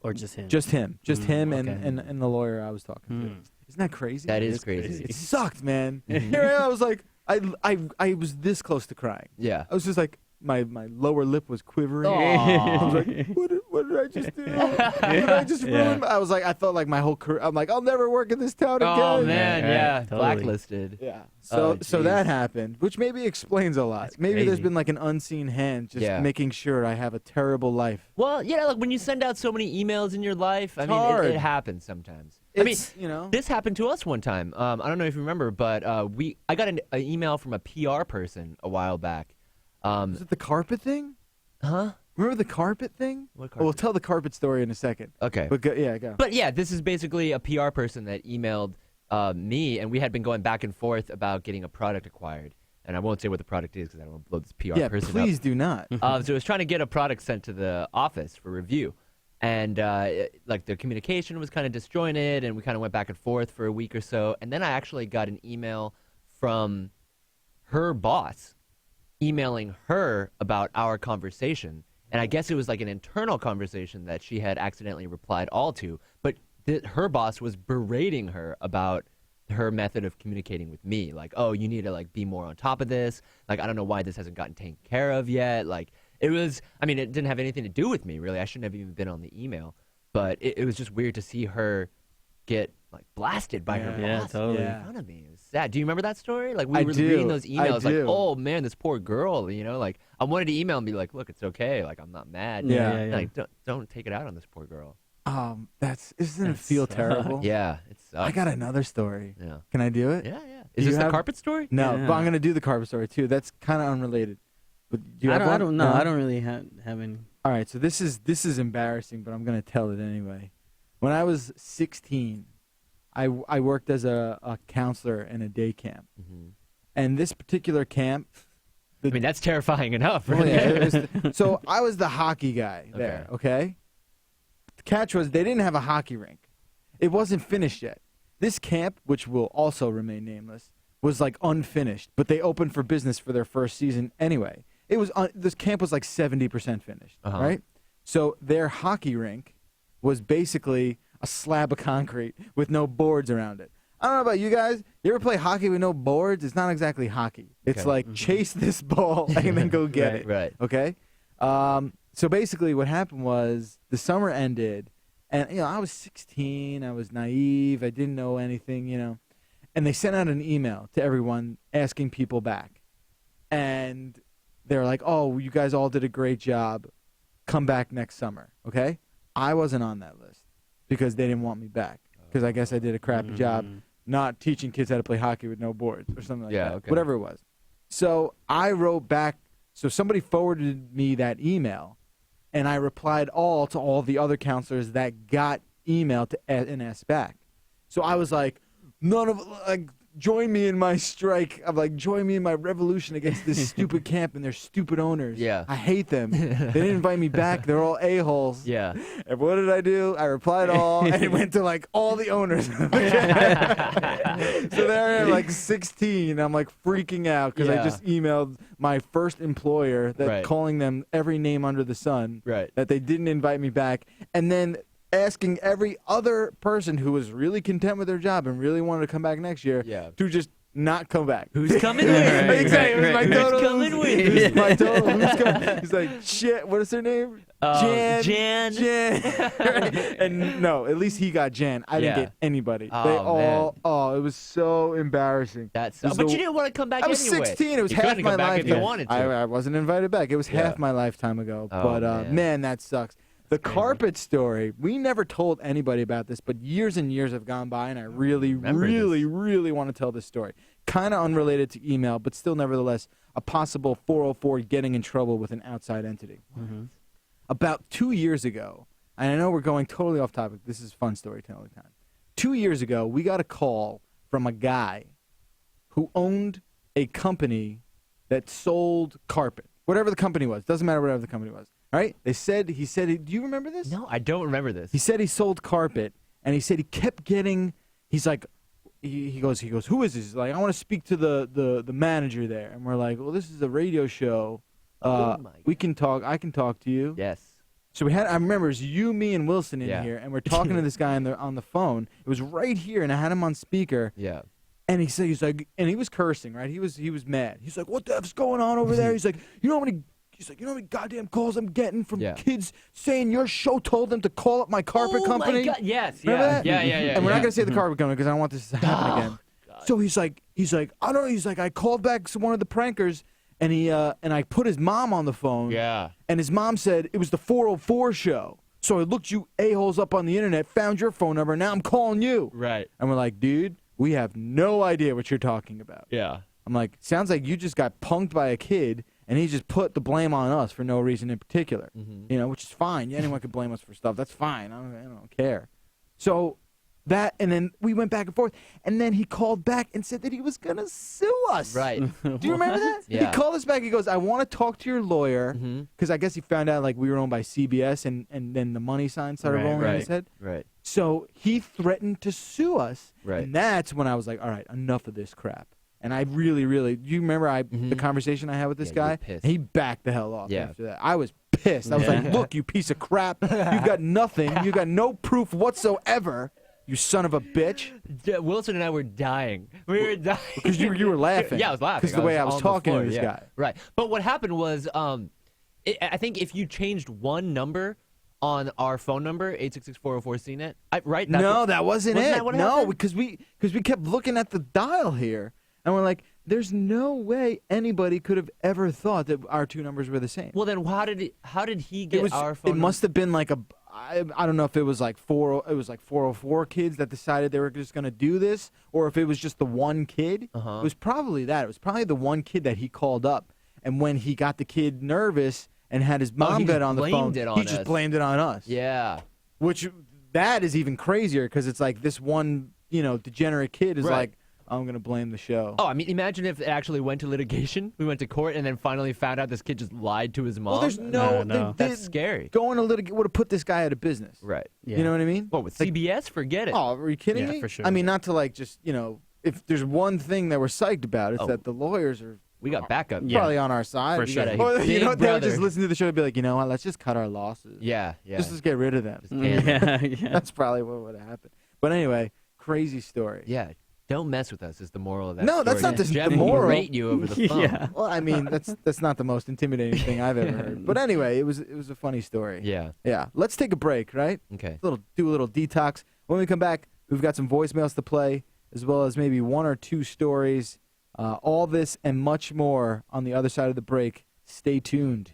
S3: or just him.
S1: just him, him,
S3: okay.
S1: and the lawyer I was talking to. Isn't that crazy?
S2: That is crazy.
S1: It sucked, man. Here I was like, I was this close to crying.
S2: Yeah.
S1: I was just like, my lower lip was quivering.
S2: Aw.
S1: I was like, what did I just do? Did I just ruin? I was like, I thought like my whole career. I'm like, I'll never work in this town again.
S2: Oh man,
S3: Right,
S2: yeah,
S3: totally.
S2: blacklisted.
S1: Yeah.
S2: Oh,
S1: So that
S2: geez.
S1: happened, which maybe explains a lot.
S3: That's
S1: Maybe there's
S3: crazy.
S1: been like an unseen hand just
S2: Yeah.
S1: making sure I have a terrible life.
S2: Well, yeah, like when you send out so many emails in your life, I mean,
S1: hard.
S2: it happens sometimes. I mean,
S1: It's, you know.
S2: this happened to us one time. I don't know if you remember, but I got an email from a PR person a while back.
S1: Was it the carpet thing?
S2: Huh?
S1: Remember the carpet thing?
S2: What
S1: Oh, we'll
S2: carpet?
S1: tell the carpet story in a second.
S2: Okay.
S1: But go.
S2: But yeah, this is basically a PR person that emailed me, and we had been going back and forth about getting a product acquired. And I won't say what the product is because I don't want to blow this PR
S1: Yeah,
S2: person
S1: please
S2: up.
S1: do not.
S2: So I was trying to get a product sent to the office for review. And like the communication was kind of disjointed, and we kind of went back and forth for a week or so. And then I actually got an email from her boss emailing her about our conversation. And I guess it was like an internal conversation that she had accidentally replied all to. But her boss was berating her about her method of communicating with me. Like, oh, you need to like be more on top of this. Like, I don't know why this hasn't gotten taken care of yet. Like, it was, I mean, it didn't have anything to do with me, really. I shouldn't have even been on the email. But it was just weird to see her get like blasted by her
S3: Yeah,
S2: boss
S3: totally.
S2: in front of me. It was sad. Do you remember that story? Like, we
S1: I
S2: were
S1: do.
S2: reading those emails, like,
S1: do.
S2: oh man, this poor girl. You know, like I wanted to email and be like, look, it's okay. Like, I'm not mad.
S1: Yeah.
S2: Like, don't take it out on this poor girl.
S1: Doesn't it
S3: That
S1: feel
S3: sucks.
S1: terrible?
S2: Yeah, it sucks.
S1: I got another story.
S2: Yeah.
S1: Can I do it?
S2: Yeah.
S1: Do
S2: Is
S1: you
S2: this the
S1: have-
S2: carpet story?
S1: No,
S3: Yeah.
S1: but I'm gonna do the carpet story too. That's kind of unrelated. But do you
S3: I
S1: have
S3: don't, I
S1: one?
S3: don't know.
S1: No?
S3: I don't really have any.
S1: All right, so this is embarrassing, but I'm gonna tell it anyway. When I was 16, I worked as a counselor in a day camp,
S2: Mm-hmm.
S1: and this particular camp.
S2: I mean, that's terrifying enough.
S1: Oh,
S2: Right?
S1: yeah, it was so I was the hockey guy there. Okay. The catch was they didn't have a hockey rink. It wasn't finished yet. This camp, which will also remain nameless, was like unfinished, but they opened for business for their first season anyway. It was this camp was like 70% finished,
S2: Uh-huh.
S1: right? So their hockey rink was basically a slab of concrete with no boards around it. I don't know about you guys. You ever play hockey with no boards? It's not exactly hockey. It's
S2: Okay.
S1: like chase this ball and then go get it.
S2: Right.
S1: Okay. So basically, what happened was the summer ended, and I was 16. I was naive. I didn't know anything. And they sent out an email to everyone asking people back, and they're like, "Oh, you guys all did a great job. Come back next summer." Okay. I wasn't on that list because they didn't want me back because I guess I did a crappy job not teaching kids how to play hockey with no boards or something like that.
S2: Okay.
S1: Whatever it was. So I wrote back. So somebody forwarded me that email, and I replied all to all the other counselors that got email and asked back. So I was like, join me in my strike. I'm like, join me in my revolution against this stupid camp and their stupid owners.
S2: Yeah.
S1: I hate them. They didn't invite me back. They're all a-holes.
S2: Yeah.
S1: And what did I do? I replied all, and it went to like all the owners. So there I am, like 16. I'm like freaking out because I
S2: Yeah.
S1: just emailed my first employer that
S2: Right.
S1: calling them every name under the sun
S2: Right.
S1: that they didn't invite me back, and then asking every other person who was really content with their job and really wanted to come back next year
S2: Yeah.
S1: to just not come back.
S2: Who's coming with?
S3: Right,
S1: Exactly. It was my
S3: right,
S1: total.
S2: Who's coming with?
S1: Who's my total. Who's coming? He's like, shit. What is her name?
S2: Jan.
S1: Jan. And no, at least he got Jan. I didn't
S2: Yeah.
S1: get anybody.
S2: Oh,
S1: They all.
S2: man.
S1: Oh, it was so embarrassing.
S2: That's.
S1: It was
S2: But
S1: the-
S2: you didn't want to come back
S1: I was
S2: anyway.
S1: 16. It was
S2: you
S1: half
S2: couldn't
S1: my
S2: come back if
S1: lifetime.
S2: you wanted to.
S1: I wasn't invited back. It was
S2: Yeah.
S1: half my lifetime ago.
S2: Oh,
S1: But
S2: man.
S1: man, that sucks. The
S2: crazy.
S1: carpet story. We never told anybody about this, but years and years have gone by, and I really,
S2: remember
S1: really,
S2: this.
S1: really want to tell this story. Kind of unrelated to email, but still, nevertheless, a possible 404 getting in trouble with an outside entity. About 2 years ago, and I know we're going totally off topic. This is fun storytelling time. 2 years ago, we got a call from a guy who owned a company that sold carpet. Whatever the company was. Doesn't matter whatever the company was. All right? He said, do you remember this?
S2: No, I don't remember this.
S1: He said he sold carpet, and he said he kept getting, he's like, he goes, who is this? He's like, I want to speak to the manager there. And we're like, well, this is a radio show.
S2: Oh my
S1: We can talk. I can talk to you.
S2: Yes.
S1: So I remember it was you, me, and Wilson in
S2: Yeah.
S1: here, and we're talking to this guy on the phone. It was right here, and I had him on speaker.
S2: Yeah.
S1: And he's like, and he was cursing, right? He was mad. He's like, what the F's going on over there? He's like, you know how many you know how many goddamn calls I'm getting from
S2: Yeah.
S1: kids saying your show told them to call up my carpet company?
S2: My God. Yes.
S1: Remember
S2: Yeah.
S1: that?
S2: Yeah.
S1: And we're not gonna say the carpet company because I don't want this to happen
S2: Oh,
S1: again. So he's like, I don't know. He's like, I called back one of the prankers, and I put his mom on the phone.
S2: Yeah.
S1: And his mom said it was the 404 show. So I looked you a-holes up on the internet, found your phone number, and now I'm calling you.
S2: Right.
S1: And we're like, dude, we have no idea what you're talking about.
S2: Yeah.
S1: I'm like, sounds like you just got punked by a kid, and he just put the blame on us for no reason in particular. You know, which is fine. Anyone could blame us for stuff. That's fine. I don't care. So that, and then we went back and forth, and then he called back and said that he was going to sue us.
S2: Right.
S1: Do you remember that?
S2: Yeah.
S1: He called us back. He goes, I want to talk to your lawyer, because I guess he found out like we were owned by CBS, and then the money sign started rolling in his head.
S2: Right.
S1: So he threatened to sue us.
S2: Right.
S1: And that's when I was like, all right, enough of this crap. And I really, really, do you remember the conversation I had with this
S2: Yeah, you were
S1: guy?
S2: pissed.
S1: He backed the hell off
S2: Yeah.
S1: after that. I was pissed. I was like, look, you piece of crap. You've got nothing. You got no proof whatsoever, you son of a bitch.
S2: Wilson and I were dying. We were dying.
S1: Because you were laughing.
S2: Yeah, I was laughing.
S1: Because the way I was
S2: on the
S1: talking
S2: floor,
S1: to this
S2: yeah.
S1: guy.
S2: Right. But what happened was, I think if you changed one number on our phone number, 866-404-CNET, right?
S1: No, that wasn't it.
S2: That what
S1: No,
S2: happened?
S1: because we kept looking at the dial here, and we're like, there's no way anybody could have ever thought that our two numbers were the same.
S2: Well, then how did he get our phone
S1: It must have been like I don't know if it was like 404 kids that decided they were just going to do this, or if it was just the one kid. It was probably that. It was probably the one kid that he called up, and when he got the kid nervous and had his mom
S2: he
S1: get
S2: just
S1: on the phone,
S2: blamed it on
S1: he just
S2: us.
S1: blamed it on us.
S2: Yeah.
S1: Which that is even crazier because it's like this one, degenerate kid is
S2: Right.
S1: like, I'm going to blame the show.
S2: Oh, I mean, imagine if it actually went to litigation. We went to court and then finally found out this kid just lied to his mom.
S1: Well, there's
S3: No.
S2: That's scary.
S1: Going to litigate would have put this guy out of business.
S2: Right.
S3: Yeah.
S1: You know what I mean?
S2: Well, with
S1: Like,
S2: CBS, forget it.
S1: Oh, are you kidding
S3: Yeah,
S1: me?
S3: for sure.
S1: I mean, not to like just, if there's one thing that we're psyched about, it's
S2: Oh.
S1: that the lawyers are
S2: We got backup.
S3: Yeah.
S1: probably on our side.
S3: For sure.
S1: Or,
S2: Big
S1: they would
S2: brother.
S1: just listen to the show and be like, you know what, let's just cut our losses.
S2: Yeah.
S1: Just let's get rid of them.
S3: Yeah.
S1: That's probably what would have happened. But anyway, crazy story.
S2: Yeah. Don't mess with us is the moral of that
S1: No,
S2: story.
S1: that's not the
S2: Jeff will
S1: moral.
S2: berate you over the phone.
S3: Yeah.
S1: Well, I mean, that's not the most intimidating thing I've ever heard. But anyway, it was a funny story.
S2: Yeah.
S1: Yeah. Let's take a break, right?
S2: Okay.
S1: Do a little detox. When we come back, we've got some voicemails to play, as well as maybe one or two stories. All this and much more on the other side of the break. Stay tuned.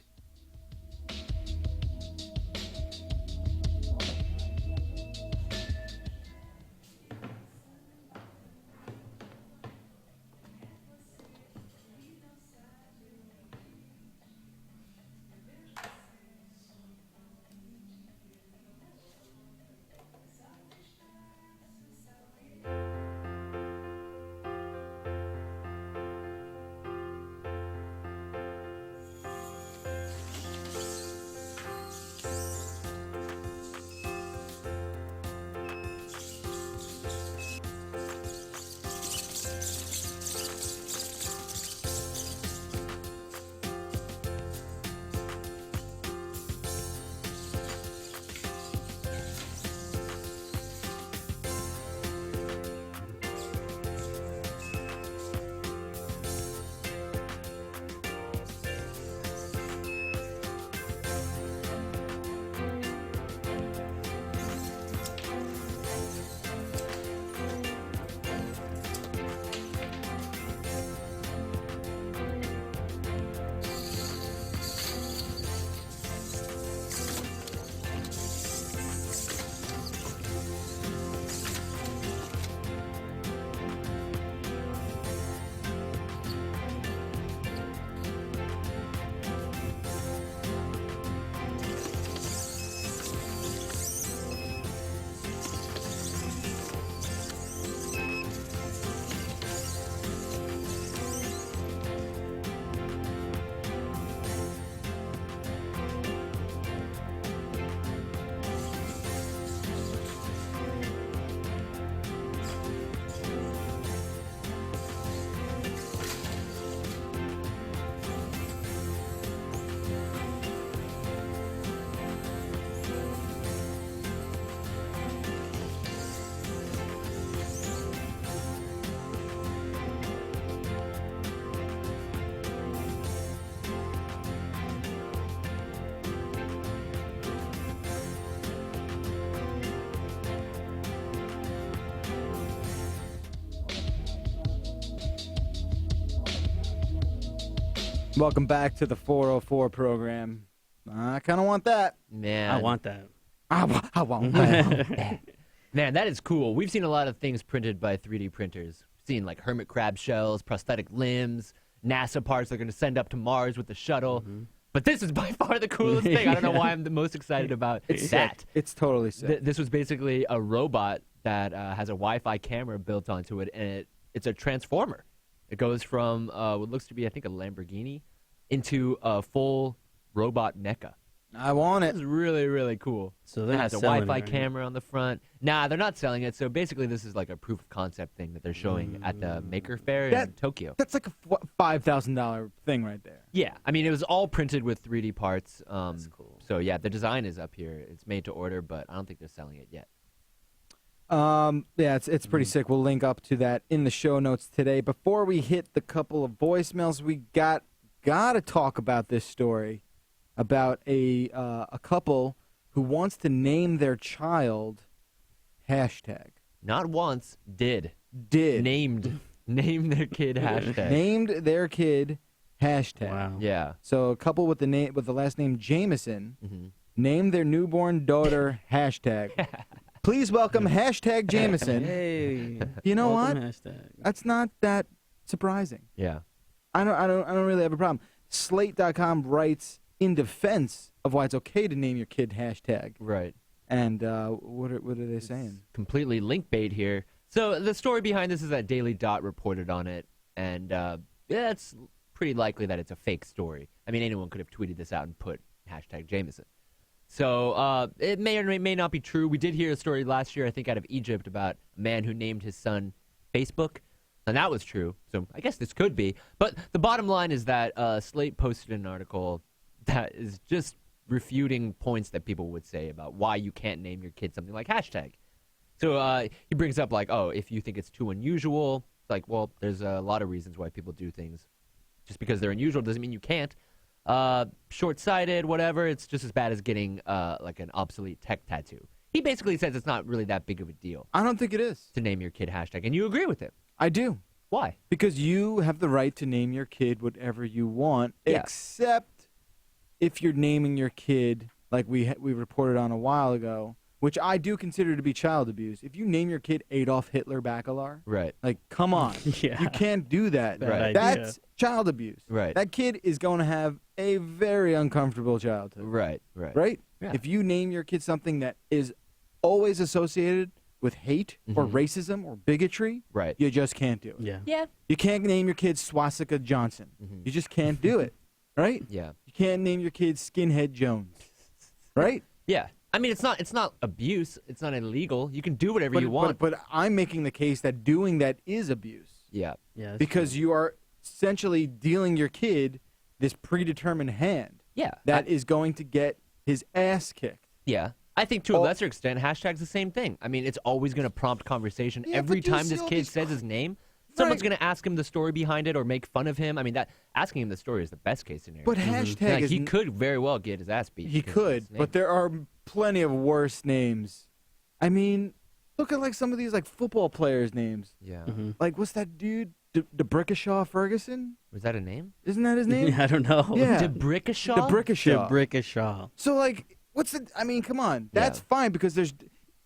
S1: Welcome back to the 404 program. I kind of want that.
S2: Man,
S3: I want that.
S1: I want that.
S2: Man, that is cool. We've seen a lot of things printed by 3D printers. Seen like hermit crab shells, prosthetic limbs, NASA parts they're going to send up to Mars with the shuttle. But this is by far the coolest thing. I don't know why I'm the most excited about that.
S1: It's totally sick.
S2: This was basically a robot that has a Wi-Fi camera built onto it, and it's a transformer. It goes from what looks to be, I think, a Lamborghini into a full robot mecha.
S1: I want it.
S2: It's really, really cool.
S3: So
S2: It
S3: they're
S2: has
S3: not
S2: a
S3: selling
S2: Wi-Fi
S3: it, right?
S2: camera on the front. Nah, they're not selling it. So basically, this is like a proof of concept thing that they're showing at the Maker Faire in Tokyo.
S1: That's like a $5,000 thing right there.
S2: Yeah, I mean, it was all printed with 3D parts.
S3: That's cool.
S2: So yeah, the design is up here. It's made to order, but I don't think they're selling it yet.
S1: Yeah, it's pretty sick. We'll link up to that in the show notes today. Before we hit the couple of voicemails, we gotta talk about this story about a couple who wants to name their child hashtag.
S2: Not once, did named their kid hashtag.
S1: Named their kid hashtag.
S3: Wow.
S2: Yeah.
S1: So a couple with the last name Jameson
S2: Mm-hmm.
S1: named their newborn daughter hashtag. Please welcome hashtag Jameson.
S3: Hey.
S1: You know what?
S3: welcome hashtag.
S1: That's not that surprising.
S2: Yeah.
S1: I don't really have a problem. Slate.com writes in defense of why it's okay to name your kid hashtag.
S2: Right.
S1: And what are they saying?
S2: Completely link bait here. So the story behind this is that Daily Dot reported on it, and yeah, it's pretty likely that it's a fake story. I mean, anyone could have tweeted this out and put hashtag Jameson. So it may or may not be true. We did hear a story last year, I think, out of Egypt about a man who named his son Facebook, and that was true. So I guess this could be. But the bottom line is that Slate posted an article that is just refuting points that people would say about why you can't name your kid something like hashtag. So he brings up like, oh, if you think it's too unusual, it's like, well, there's a lot of reasons why people do things. Just because they're unusual doesn't mean you can't. Short-sighted, whatever. It's just as bad as getting like an obsolete tech tattoo. He basically says it's not really that big of a deal
S1: I don't think it is.
S2: to name your kid hashtag, and you agree with him.
S1: I do.
S2: Why?
S1: Because you have the right to name your kid whatever you want,
S2: Yeah.
S1: except if you're naming your kid like we reported on a while ago, which I do consider to be child abuse. If you name your kid Adolf Hitler Bacalar,
S2: Right.
S1: like, come on.
S3: Yeah.
S1: You can't do that.
S3: Bad idea.
S1: That's child abuse.
S2: Right.
S1: That kid is going to have a very uncomfortable childhood.
S2: Right. Right.
S1: Right?
S2: Yeah.
S1: If you name your kid something that is always associated with hate or racism or bigotry,
S2: Right.
S1: you just can't do it.
S3: Yeah.
S2: Yeah.
S1: You can't name your kid Swastika Johnson. You just can't do it. Right?
S2: Yeah.
S1: You can't name your kid Skinhead Jones. Right?
S2: Yeah. I mean, it's not abuse. It's not illegal. You can do whatever
S1: But,
S2: you want.
S1: but I'm making the case that doing that is abuse.
S2: Yeah.
S3: Yeah. that's
S1: Because you are essentially dealing your kid this predetermined hand
S2: Yeah.
S1: that is going to get his ass kicked.
S2: Yeah. I think to a
S1: Oh.
S2: lesser extent, hashtag's the same thing. I mean, it's always going to prompt conversation.
S1: Yeah,
S2: Every
S1: but you
S2: time
S1: see
S2: this
S1: all
S2: kid
S1: these
S2: says his name, someone's
S1: Right.
S2: going to ask him the story behind it or make fun of him. I mean, that asking him the story is the best case scenario.
S1: But hashtag
S2: Like,
S1: is
S2: he could very well get his ass beat.
S1: he
S2: because of
S1: could,
S2: his name.
S1: but there are plenty of worse names. I mean, look at like some of these like football players' names.
S2: Yeah.
S1: Like what's that dude? DeBrickashaw Ferguson?
S2: Was that a name?
S1: Isn't that his name?
S3: I don't know.
S1: Yeah.
S2: DeBrickashaw?
S1: DeBrickashaw.
S3: Brickashaw.
S1: So like, what's the? I mean, come on, that's
S2: Yeah.
S1: fine because there's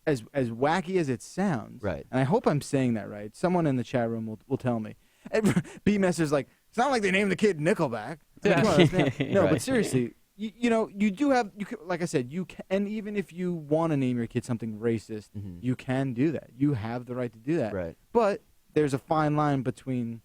S1: as wacky as it sounds.
S2: Right.
S1: And I hope I'm saying that right. Someone in the chat room will tell me. B Messer's like, it's not like they named the kid Nickelback.
S2: Yeah.
S1: Come on, that's not- no, but
S2: Right.
S1: seriously, you know, you do have like I said, you can, and even if you want to name your kid something racist, you can do that. You have the right to do that.
S2: Right.
S1: But there's a fine line between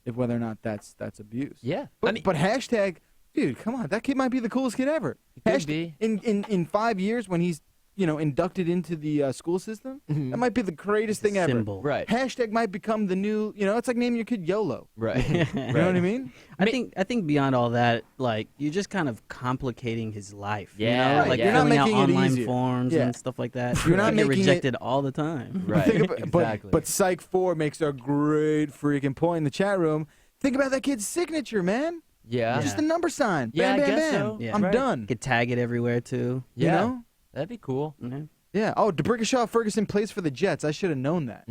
S1: if whether or not that's abuse.
S2: Yeah.
S1: But
S2: I mean,
S1: but hashtag, dude, come on, that kid might be the coolest kid ever.
S2: could be.
S1: In 5 years when he's inducted into the school system, that might be the greatest thing ever.
S3: Symbol.
S2: right.
S1: Hashtag might become the new, it's like naming your kid YOLO.
S2: Right.
S1: You know what I mean?
S3: I think beyond all that, like you're just kind of complicating his life.
S2: Yeah,
S3: You know?
S2: right,
S3: Like
S2: yeah.
S1: You're not
S3: filling out
S1: making it
S3: online
S1: easier.
S3: forms
S1: Yeah.
S3: and stuff like that.
S1: You're not
S3: You get
S1: making it-
S3: rejected all the time.
S2: Right.
S1: Think about,
S2: exactly.
S1: but Psych 4 makes a great freaking point in the chat room. Think about that kid's signature, man.
S2: yeah.
S1: Just the number sign.
S2: Yeah,
S1: Bam,
S2: I
S1: bam,
S2: guess
S1: bam.
S2: so.
S3: Yeah.
S1: I'm
S2: Right.
S1: done.
S3: You could tag it everywhere too.
S2: Yeah.
S1: You know?
S2: That'd be cool.
S3: Yeah.
S1: Yeah. Oh, DeBrickashaw Ferguson plays for the Jets. I should have known that.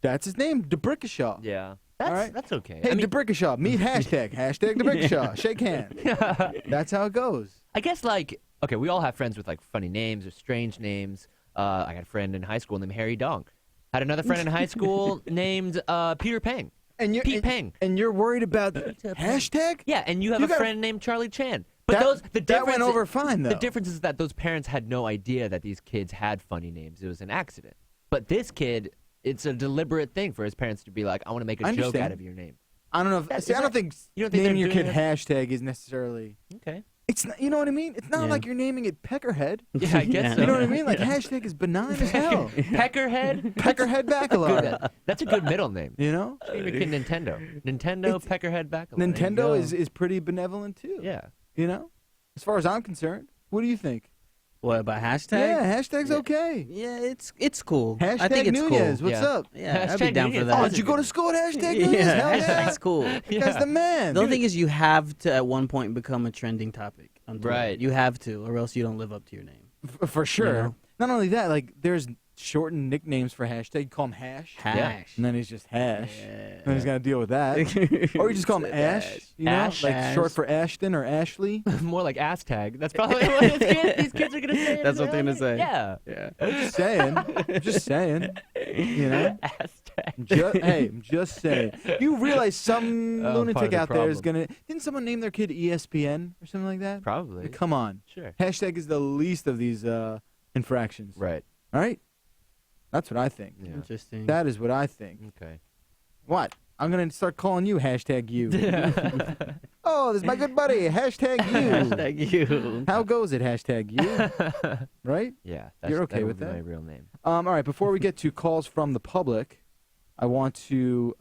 S1: That's his name, DeBrickashaw.
S2: Yeah.
S1: right?
S2: That's okay.
S1: Hey,
S2: I mean,
S1: DeBrickashaw, meet hashtag DeBrickashaw. Shake hands. That's how it goes.
S2: I guess like okay, we all have friends with like funny names or strange names. I had a friend in high school named Harry Dong. Had another friend in high school named Peter Pang. Pete Pang.
S1: And you're worried about hashtag?
S2: Yeah, and you have
S1: You
S2: a
S1: gotta-
S2: friend named Charlie Chan. But the
S1: that
S2: difference
S1: went over fine, though.
S2: The difference is that those parents had no idea that these kids had funny names. It was an accident. But this kid, it's a deliberate thing for his parents to be like, I want to make a joke
S1: understand.
S2: out of your name.
S1: I don't know. I don't think
S2: you don't think
S1: naming your
S2: they're
S1: kid
S2: doing
S1: hashtag is necessarily.
S2: Okay.
S1: It's not, you know what I mean? It's not like you're naming it Peckerhead.
S2: Yeah, I guess so.
S1: You know what I mean? Like hashtag is benign as hell.
S2: Peckerhead?
S1: Peckerhead Bacalar.
S2: That's a good middle name.
S1: You know?
S2: Name your kid Nintendo. Nintendo Peckerhead Bacalar.
S1: Nintendo is pretty benevolent too.
S2: Yeah.
S1: You know? As far as I'm concerned. What do you think?
S3: What about hashtag?
S1: Yeah, hashtag's okay.
S3: Yeah, it's cool.
S1: Hashtag
S3: I think it's
S1: Nunez,
S3: cool.
S1: what's
S2: Yeah.
S1: up?
S3: Yeah, I'd
S2: Hashtag
S3: be down for
S2: Nunez.
S3: that.
S1: Oh, did you go to school at hashtag Nunez?
S3: Yeah,
S1: Hell yeah.
S3: hashtag's cool.
S1: You guys the man.
S3: The only thing is you have to at one point become a trending topic on Twitter.
S2: Right.
S3: You have to, or else you don't live up to your name.
S1: For sure.
S3: You know?
S1: Not only that, like there's shortened nicknames for hashtag. You call him Hash.
S3: Hash.
S1: And then he's just Hash.
S3: Yeah.
S1: And he's got to deal with that. Or you just call him Ash. You know?
S2: Ash.
S1: Like short for Ashton or Ashley.
S2: More like ass tag. That's probably what these kids are going to say.
S3: That's what they're gonna say.
S2: Yeah.
S3: Yeah.
S1: I'm just saying. I'm just saying. You know?
S2: Ass tag.
S1: Hey, I'm just saying. You realize some
S2: Part
S1: lunatic
S2: of the
S1: out there is
S2: problem.
S1: gonna. Didn't someone name their kid ESPN or something like that?
S2: Probably.
S1: Like, come on.
S2: Sure.
S1: Hashtag is the least of these infractions.
S2: Right.
S1: All right. That's what I think.
S2: Yeah.
S3: Interesting.
S1: That is what I think.
S2: Okay.
S1: What? I'm gonna start calling you hashtag you. Oh, this is my good buddy. Hashtag you.
S3: Hashtag you.
S1: How goes it? Hashtag you. Right?
S2: Yeah.
S1: You're okay
S2: that
S1: with
S2: would be
S1: that?
S2: my real name.
S1: All right. Before we get to calls from the public, I want to.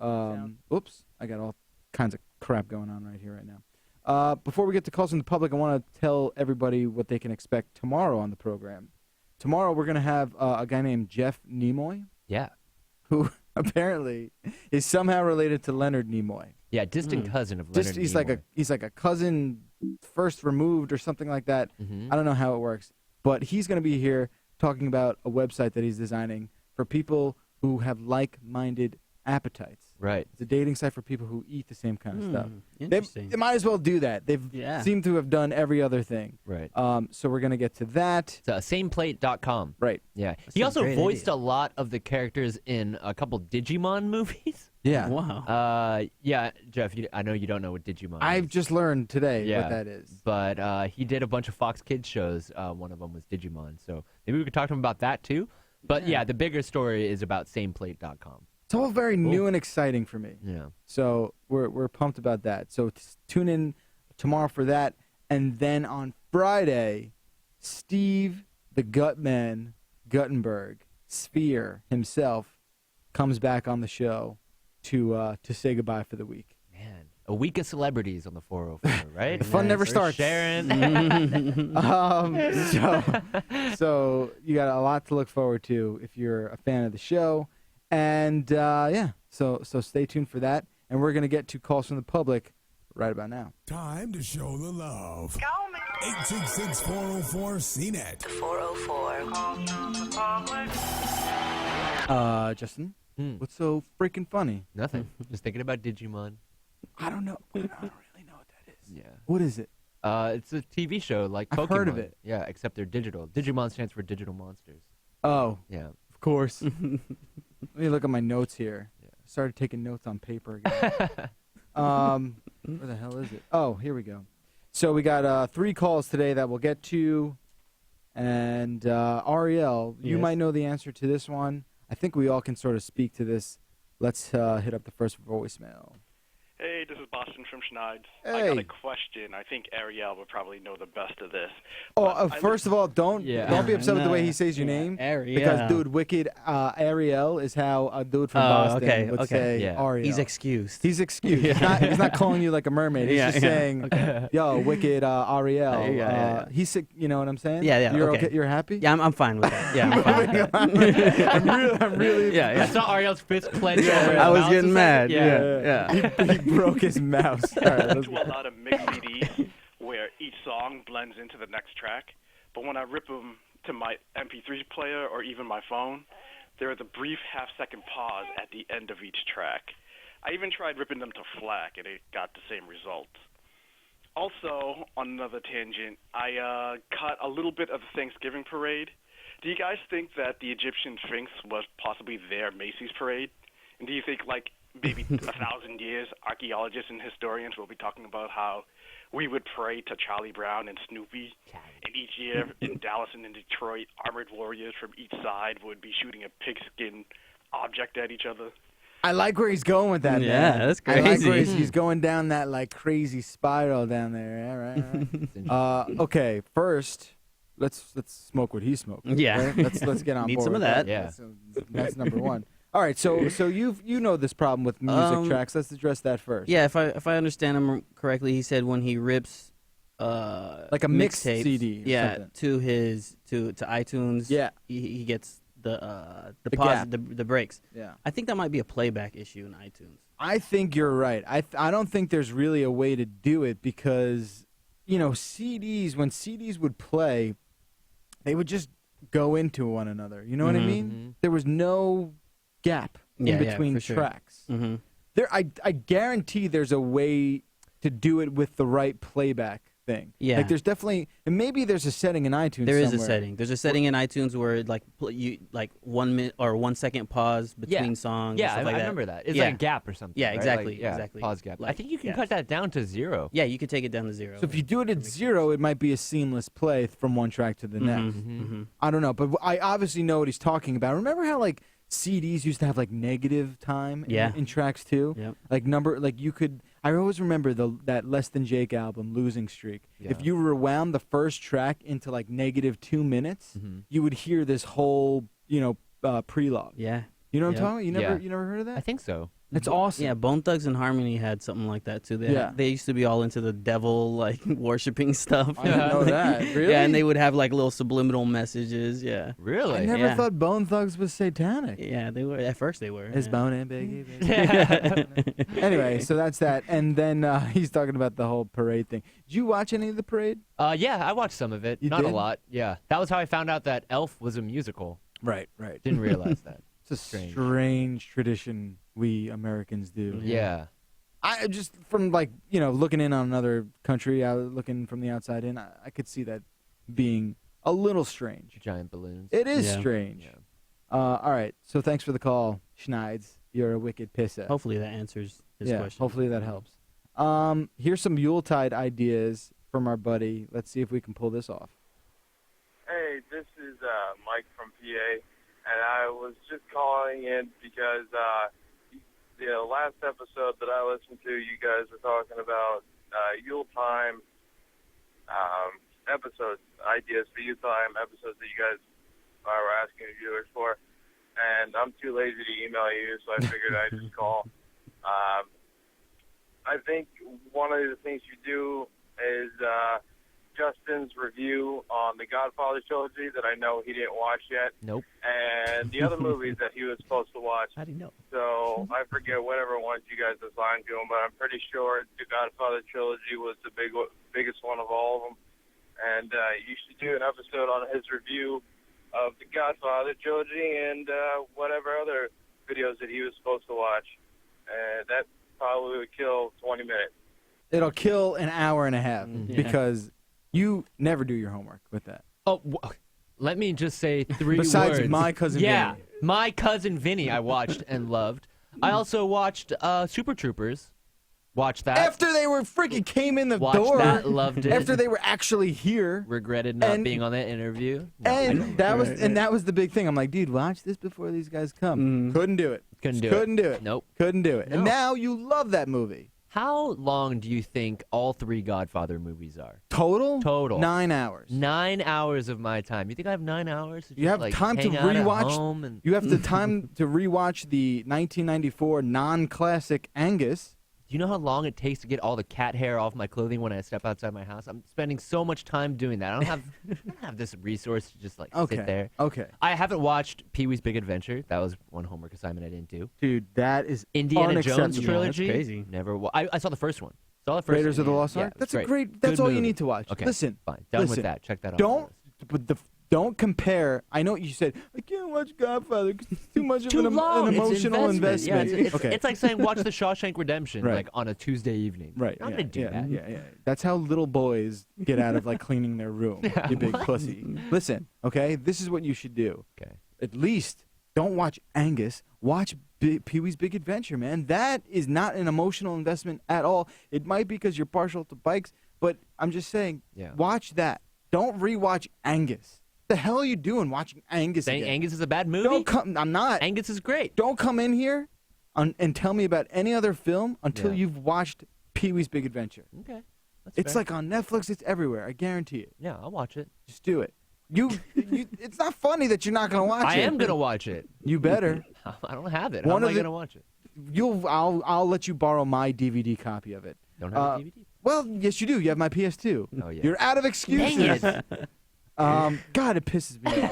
S1: Oops, I got all kinds of crap going on right here right now. Before we get to calls from the public, I want to tell everybody what they can expect tomorrow on the program. Tomorrow we're gonna have a guy named Jeff Nimoy,
S2: Yeah.
S1: who apparently is somehow related to Leonard Nimoy.
S2: Yeah. Distant cousin of Leonard
S1: He's
S2: Nimoy.
S1: like a cousin, first removed or something like that.
S2: Mhm.
S1: I don't know how it works, but he's going to be here talking about a website that he's designing for people who have like-minded appetites.
S2: Right.
S1: It's a dating site for people who eat the same kind of stuff.
S3: Interesting.
S1: They might as well do that. They've seemed to have done every other thing.
S2: Right.
S1: So we're going to get to that.
S2: It's sameplate.com.
S1: Right.
S2: Yeah.
S3: That's
S2: He
S3: a
S2: also
S3: great
S2: voiced
S3: idea.
S2: a lot of the characters in a couple Digimon movies.
S1: Yeah.
S3: Wow.
S2: Yeah, Jeff, I know you don't know what Digimon
S1: I've
S2: is.
S1: just learned today
S2: Yeah.
S1: what that is.
S2: But he did a bunch of Fox Kids shows. One of them was Digimon. So maybe we could talk to him about that too. But yeah, the bigger story is about sameplate.com.
S1: It's all very new and exciting for me.
S2: Yeah.
S1: So we're pumped about that. So tune in tomorrow for that, and then on Friday, Steve the Gutman Guttenberg Sphere himself comes back on the show to say goodbye for the week.
S2: Man, a week of celebrities on the 404, right?
S1: The fun never starts.
S2: Sharon.
S1: So you got a lot to look forward to if you're a fan of the show, and so stay tuned for that. And we're gonna get to calls from the public right about now.
S4: Time to show the love.
S5: Go, man.
S4: 866-404-CNET.
S5: 404.
S1: Justin, what's so freaking funny?
S2: Nothing. Just thinking about Digimon.
S1: I don't know. I don't really know what that is.
S2: Yeah.
S1: What is it?
S2: It's a TV show like
S1: I've
S2: Pokemon.
S1: heard of it.
S2: Yeah, except they're digital. Digimon stands for digital monsters.
S1: Oh,
S2: Yeah.
S1: of course. Let me look at my notes here.
S2: Yeah.
S1: Started taking notes on paper again. Where the hell is it? Oh, here we go. So we got 3 calls today that we'll get to. And Ariel, you
S3: Yes.
S1: might know the answer to this one. I think we all can sort of speak to this. Let's hit up the first voicemail.
S6: Hey, this is Boston from Schneid. I
S1: Hey.
S6: got a question. I think Ariel would probably know the best of this.
S1: Oh,
S6: But I
S1: first of all, don't be upset with the way he
S3: No.
S1: says your
S3: Yeah,
S1: name.
S3: Ariel.
S1: Because, dude, wicked Ariel is how a dude from
S3: Oh,
S1: Boston
S3: okay,
S1: would
S3: okay.
S1: say
S2: Yeah.
S1: Ariel.
S3: He's excused.
S1: He's excused. He's not calling you like a mermaid. He's
S3: Yeah,
S1: just
S3: yeah,
S1: saying, "Yo, wicked Ariel."
S3: Yeah.
S1: He's sick. You know what I'm saying?
S3: Yeah, yeah,
S1: You're
S3: okay.
S1: You're happy?
S3: Yeah, I'm fine with that. Yeah, I'm fine with that.
S1: I'm really.
S3: Yeah,
S2: I
S3: yeah.
S2: saw Ariel's fist clench over his
S3: I was
S2: mouse a
S3: getting
S2: second.
S3: mad.
S2: Yeah.
S3: Yeah.
S1: He broke his mouse. All right, let's
S6: do a lot of mixed CDs where each song blends into the next track. But when I rip them to my MP3 player or even my phone, there is a brief half-second pause at the end of each track. I even tried ripping them to flak, and it got the same result. Also, on another tangent, I cut a little bit of the Thanksgiving parade. Do you guys think that the Egyptian Sphinx was possibly their Macy's parade? And do you think, like, maybe 1,000 years, archaeologists and historians will be talking about how we would pray to Charlie Brown and Snoopy, and each year in Dallas and in Detroit, armored warriors from each side would be shooting a pigskin object at each other?
S1: I like where he's going with that,
S3: Yeah,
S1: man.
S3: that's
S1: I like where
S3: crazy.
S1: he's going down that like crazy spiral down there. Yeah, right. Okay, first, let's smoke what he smoked.
S3: Yeah.
S1: right? Let's get on
S3: Need
S1: board.
S3: some of
S1: with
S3: that.
S2: Yeah.
S1: That's number one. All right, so you know this problem with music tracks. Let's address that first.
S3: Yeah, if I understand him correctly, he said when he rips
S1: like a mixed
S3: mixtapes,
S1: CD. Or
S3: yeah,
S1: something.
S3: to iTunes.
S1: Yeah.
S3: he gets the
S1: gap.
S3: the breaks.
S1: Yeah.
S3: I think that might be a playback issue in iTunes.
S1: I think you're right. I don't think there's really a way to do it because, CDs, when CDs would play, they would just go into one another. You know what I mean? There was no gap in
S3: Yeah,
S1: between
S3: for sure.
S1: tracks.
S3: Mm-hmm.
S1: I guarantee there's a way to do it with the right playback thing.
S3: Yeah.
S1: Like there's definitely, and maybe there's a setting in iTunes
S3: There is a
S1: somewhere.
S3: setting. There's a setting in iTunes where you 1 minute or 1 second pause between
S2: Yeah.
S3: songs.
S2: Yeah,
S3: and stuff like
S2: I
S3: that.
S2: remember that. It's
S3: Yeah.
S2: like a gap or something.
S3: Yeah,
S2: right?
S3: exactly,
S2: Like, yeah,
S3: exactly.
S2: Pause gap. I
S3: Like,
S2: think you can
S3: yeah.
S2: cut that down to 0.
S3: Yeah, you could take it down to 0.
S1: So if you do it at 0, it might be a seamless play from one track to the next.
S3: Mm-hmm.
S1: I don't know, but I obviously know what he's talking about. Remember how like CDs used to have like negative time
S3: Yeah.
S1: in tracks too?
S3: Yep.
S1: Like you could. I always remember that Less Than Jake album, Losing Streak.
S2: Yeah.
S1: If you rewound the first track into like -2 minutes, you would hear this whole prelogue.
S3: Yeah.
S1: You know what
S3: Yep.
S1: I'm talking about?
S2: Yeah.
S1: You never heard of
S2: I
S1: that?
S2: think so.
S1: It's awesome.
S3: Yeah, Bone Thugs and Harmony had something like that too. They used to be all into the devil like worshiping stuff.
S1: I didn't know that. Really?
S3: Yeah, and they would have like little subliminal messages. Yeah.
S2: Really?
S1: I never
S3: Yeah.
S1: thought Bone Thugs was satanic.
S3: Yeah, they were at first. They were.
S1: It's
S3: yeah.
S1: Bone and Biggie. Biggie. Anyway, so that's that. And then he's talking about the whole parade thing. Did you watch any of the parade?
S2: Yeah, I watched some of it.
S1: You
S2: Not
S1: did?
S2: a lot. Yeah. That was how I found out that Elf was a musical.
S1: Right.
S2: Didn't realize that.
S1: It's a
S2: Strange.
S1: strange tradition we Americans do.
S2: Yeah.
S1: I just from looking in on another country, looking from the outside in, I could see that being a little strange.
S2: Giant balloons.
S1: It is
S3: Yeah.
S1: strange.
S2: Yeah.
S1: All right, so thanks for the call, Schneids. You're a wicked pisser.
S3: Hopefully that answers his question.
S1: Hopefully that helps. Here's some Yuletide ideas from our buddy. Let's see if we can pull this off.
S5: Hey, this is Mike from PA, and I was just calling in because the last episode that I listened to, you guys were talking about Yuletime episodes, ideas for Yuletime episodes that you guys were asking the viewers for, and I'm too lazy to email you, so I figured I'd just call. I think one of the things you do is Justin's review on the Godfather trilogy that I know he didn't watch yet,
S2: Nope.
S5: and the other movies that he was supposed to watch.
S3: How do you know?
S5: So I forget whatever ones you guys assigned to him, but I'm pretty sure the Godfather trilogy was the biggest one of all of them. And you should do an episode on his review of the Godfather trilogy and whatever other videos that he was supposed to watch. That probably would kill 20 minutes.
S1: It'll kill an hour and a half
S3: Yeah.
S1: because you never do your homework with that.
S2: Oh, let me just say 3
S1: Besides
S2: words.
S1: My Cousin
S2: Yeah,
S1: Vinny.
S2: My Cousin Vinny I watched and loved. I also watched Super Troopers. Watched that.
S1: After they were freaking came in the
S2: Watched
S1: door.
S2: that, loved it.
S1: After they were actually here.
S2: Regretted not
S1: And-
S2: being on that interview. No,
S1: And that was the big thing. I'm like, dude, watch this before these guys come.
S3: Mm.
S1: Couldn't do it.
S2: Couldn't do it.
S1: Couldn't do it.
S2: Nope.
S1: Couldn't do it. And
S2: No.
S1: now you love that movie.
S2: How long do you think all 3 Godfather movies are?
S1: Total?
S2: Total.
S1: 9 hours.
S2: 9 hours of my time. You think I have 9 hours? To
S1: You
S2: just,
S1: have
S2: like,
S1: time to
S2: hang out at
S1: rewatch.
S2: home and
S1: You have the time to rewatch the 1994 non-classic Angus.
S2: Do you know how long it takes to get all the cat hair off my clothing when I step outside my house? I'm spending so much time doing that. I don't have this resource to just like sit there.
S1: Okay.
S2: I haven't watched Pee-wee's Big Adventure. That was one homework assignment I didn't do.
S1: Dude, that is
S2: Indiana Jones
S1: unacceptable.
S2: trilogy.
S3: That's crazy.
S2: Never. I saw the first one. Saw the first
S1: Raiders of the
S2: one.
S1: Lost
S2: Yeah,
S1: Ark?
S2: it was
S1: That's a
S2: great.
S1: great. That's
S2: Good
S1: all you
S2: movie.
S1: need to watch.
S2: Okay.
S1: Listen.
S2: Fine. Done
S1: listen,
S2: with that. Check that out.
S1: Don't. But Don't compare. I know what you said. I can't watch Godfather because it's too much
S2: Too
S1: of an
S2: long. It's
S1: emotional
S2: investment.
S1: investment.
S2: Yeah, it's,
S1: okay.
S2: it's like saying watch The Shawshank Redemption
S1: Right.
S2: like on a Tuesday evening.
S1: Right.
S2: I'm gonna do that.
S1: Yeah. That's how little boys get out of like cleaning their room. You big pussy. Listen, okay. This is what you should do.
S2: Okay.
S1: At least don't watch Angus. Watch Pee-wee's Big Adventure, man. That is not an emotional investment at all. It might be because you're partial to bikes, but I'm just saying, watch that. Don't rewatch Angus. The hell are you doing watching Angus
S2: Saying
S1: again?
S2: Angus is a bad movie?
S1: I'm not.
S2: Angus is great.
S1: Don't come in here and tell me about any other film until you've watched Pee-wee's Big Adventure.
S2: Okay. That's
S1: It's
S2: fair.
S1: like on Netflix. It's everywhere. I guarantee it.
S2: Yeah, I'll watch it.
S1: Just do it. It's not funny that you're not gonna watch it.
S2: I am gonna watch it.
S1: You better.
S2: I don't have it. How am I gonna watch it?
S1: I'll let you borrow my DVD copy of it.
S2: Don't have a DVD.
S1: Well, yes, you do. You have my PS2.
S2: Oh yeah.
S1: You're out of excuses.
S2: Dang it.
S1: God, it pisses me off.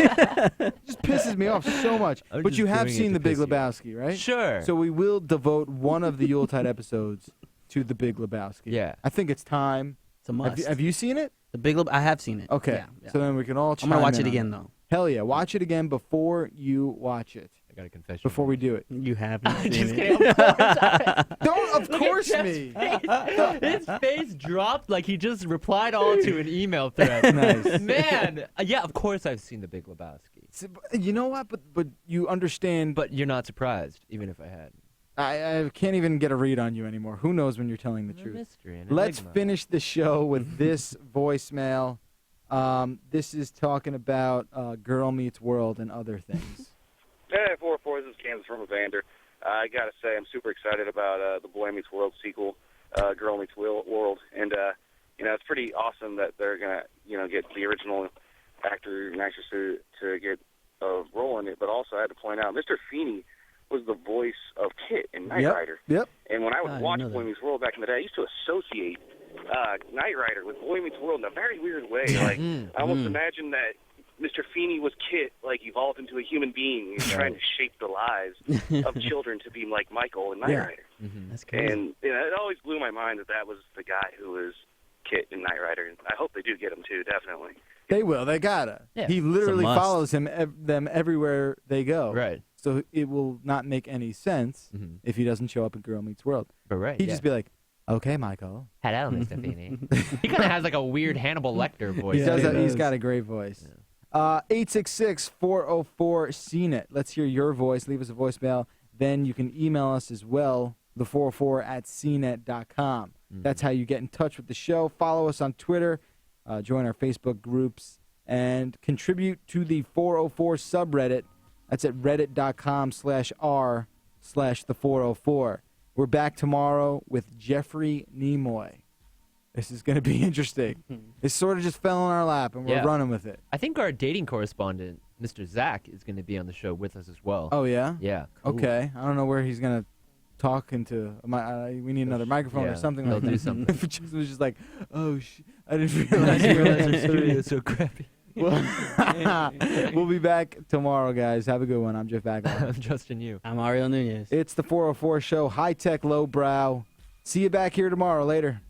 S1: It just pisses me off so much.
S2: I'm
S1: But
S2: just
S1: you have
S2: doing it
S1: seen
S2: to
S1: The Big
S2: piss you off.
S1: Lebowski, right?
S2: Sure.
S1: So we will devote one of the Yuletide episodes to The Big Lebowski.
S2: Yeah.
S1: I think it's time.
S3: It's a must.
S1: Have you seen it?
S3: The Big I have seen it.
S1: Okay.
S3: Yeah.
S1: So then we can all
S3: I'm
S1: chime
S3: gonna watch
S1: in
S3: it
S1: on
S3: again though.
S1: Hell yeah. Watch it again before you watch it.
S2: I got a confession.
S1: Before we do it.
S3: You have not seen
S2: Just
S3: it.
S2: kidding. Of course.
S1: Don't, of
S2: Look
S1: course
S2: at
S1: me.
S2: His face dropped like he just replied all to an email thread.
S1: Nice.
S2: Man, yeah, of course I've seen The Big Lebowski.
S1: You know what? But you understand.
S2: But you're not surprised, even if I had.
S1: I can't even get a read on you anymore. Who knows when you're telling the
S2: It's a
S1: truth?
S2: mystery, an
S1: Let's
S2: enigma.
S1: finish the show with this voicemail. This is talking about Girl Meets World and other things.
S7: Hey, 404, this is Kansas from Evander. I got to say, I'm super excited about the Boy Meets World sequel, Girl Meets World. And, it's pretty awesome that they're going to, get the original actor and actress to get a role in it. But also, I had to point out, Mr. Feeney was the voice of Kit in Knight Rider.
S1: Yep.
S7: And when I would
S3: I
S7: watch
S3: know
S7: Boy
S3: that.
S7: Meets World back in the day, I used to associate Knight Rider with Boy Meets World in a very weird way. Like, I almost imagined that Mr. Feeney was Kit, like, evolved into a human being and trying to shape the lives of children to be like Michael and Knight Rider.
S3: That's crazy.
S7: And it always blew my mind that was the guy who was Kit in Knight Rider. And I hope they do get him, too, definitely.
S1: They will. They gotta.
S2: Yeah,
S1: He literally
S3: must.
S1: follows them everywhere they go.
S2: Right.
S1: So it will not make any sense if he doesn't show up in Girl Meets World.
S2: But right.
S1: He'd
S2: yeah.
S1: just be like, "Okay, Michael."
S2: Hello, Mr. Feeney. He kind of has like a weird Hannibal Lecter voice.
S1: He does
S3: he
S1: that. He's
S3: does.
S1: got a great voice. 866-404-CNET. Let's hear your voice. Leave us a voicemail. Then you can email us as well, the404@cnet.com. That's how you get in touch with the show. Follow us on Twitter, join our Facebook groups, and contribute to the 404 subreddit. That's at reddit.com/r/the404. We're back tomorrow with Jeffrey Nimoy. This is going to be interesting. It sort of just fell in our lap, and we're
S2: Yeah.
S1: running with it.
S2: I think our dating correspondent, Mr. Zach, is going to be on the show with us as well.
S1: Oh, yeah?
S2: Yeah.
S1: Okay. I don't know where he's going to talk into. We need another microphone
S2: Yeah,
S1: or something
S2: they'll
S1: like
S2: do
S1: that.
S2: something.
S1: If it just was just like, oh, I didn't realize you were in the studio.
S2: so crappy.
S1: We'll be back tomorrow, guys. Have a good one. I'm Jeff Bagwell.
S2: I'm Justin Yu.
S3: I'm Mario Nunez.
S1: It's the 404 show, high tech, low brow. See you back here tomorrow. Later.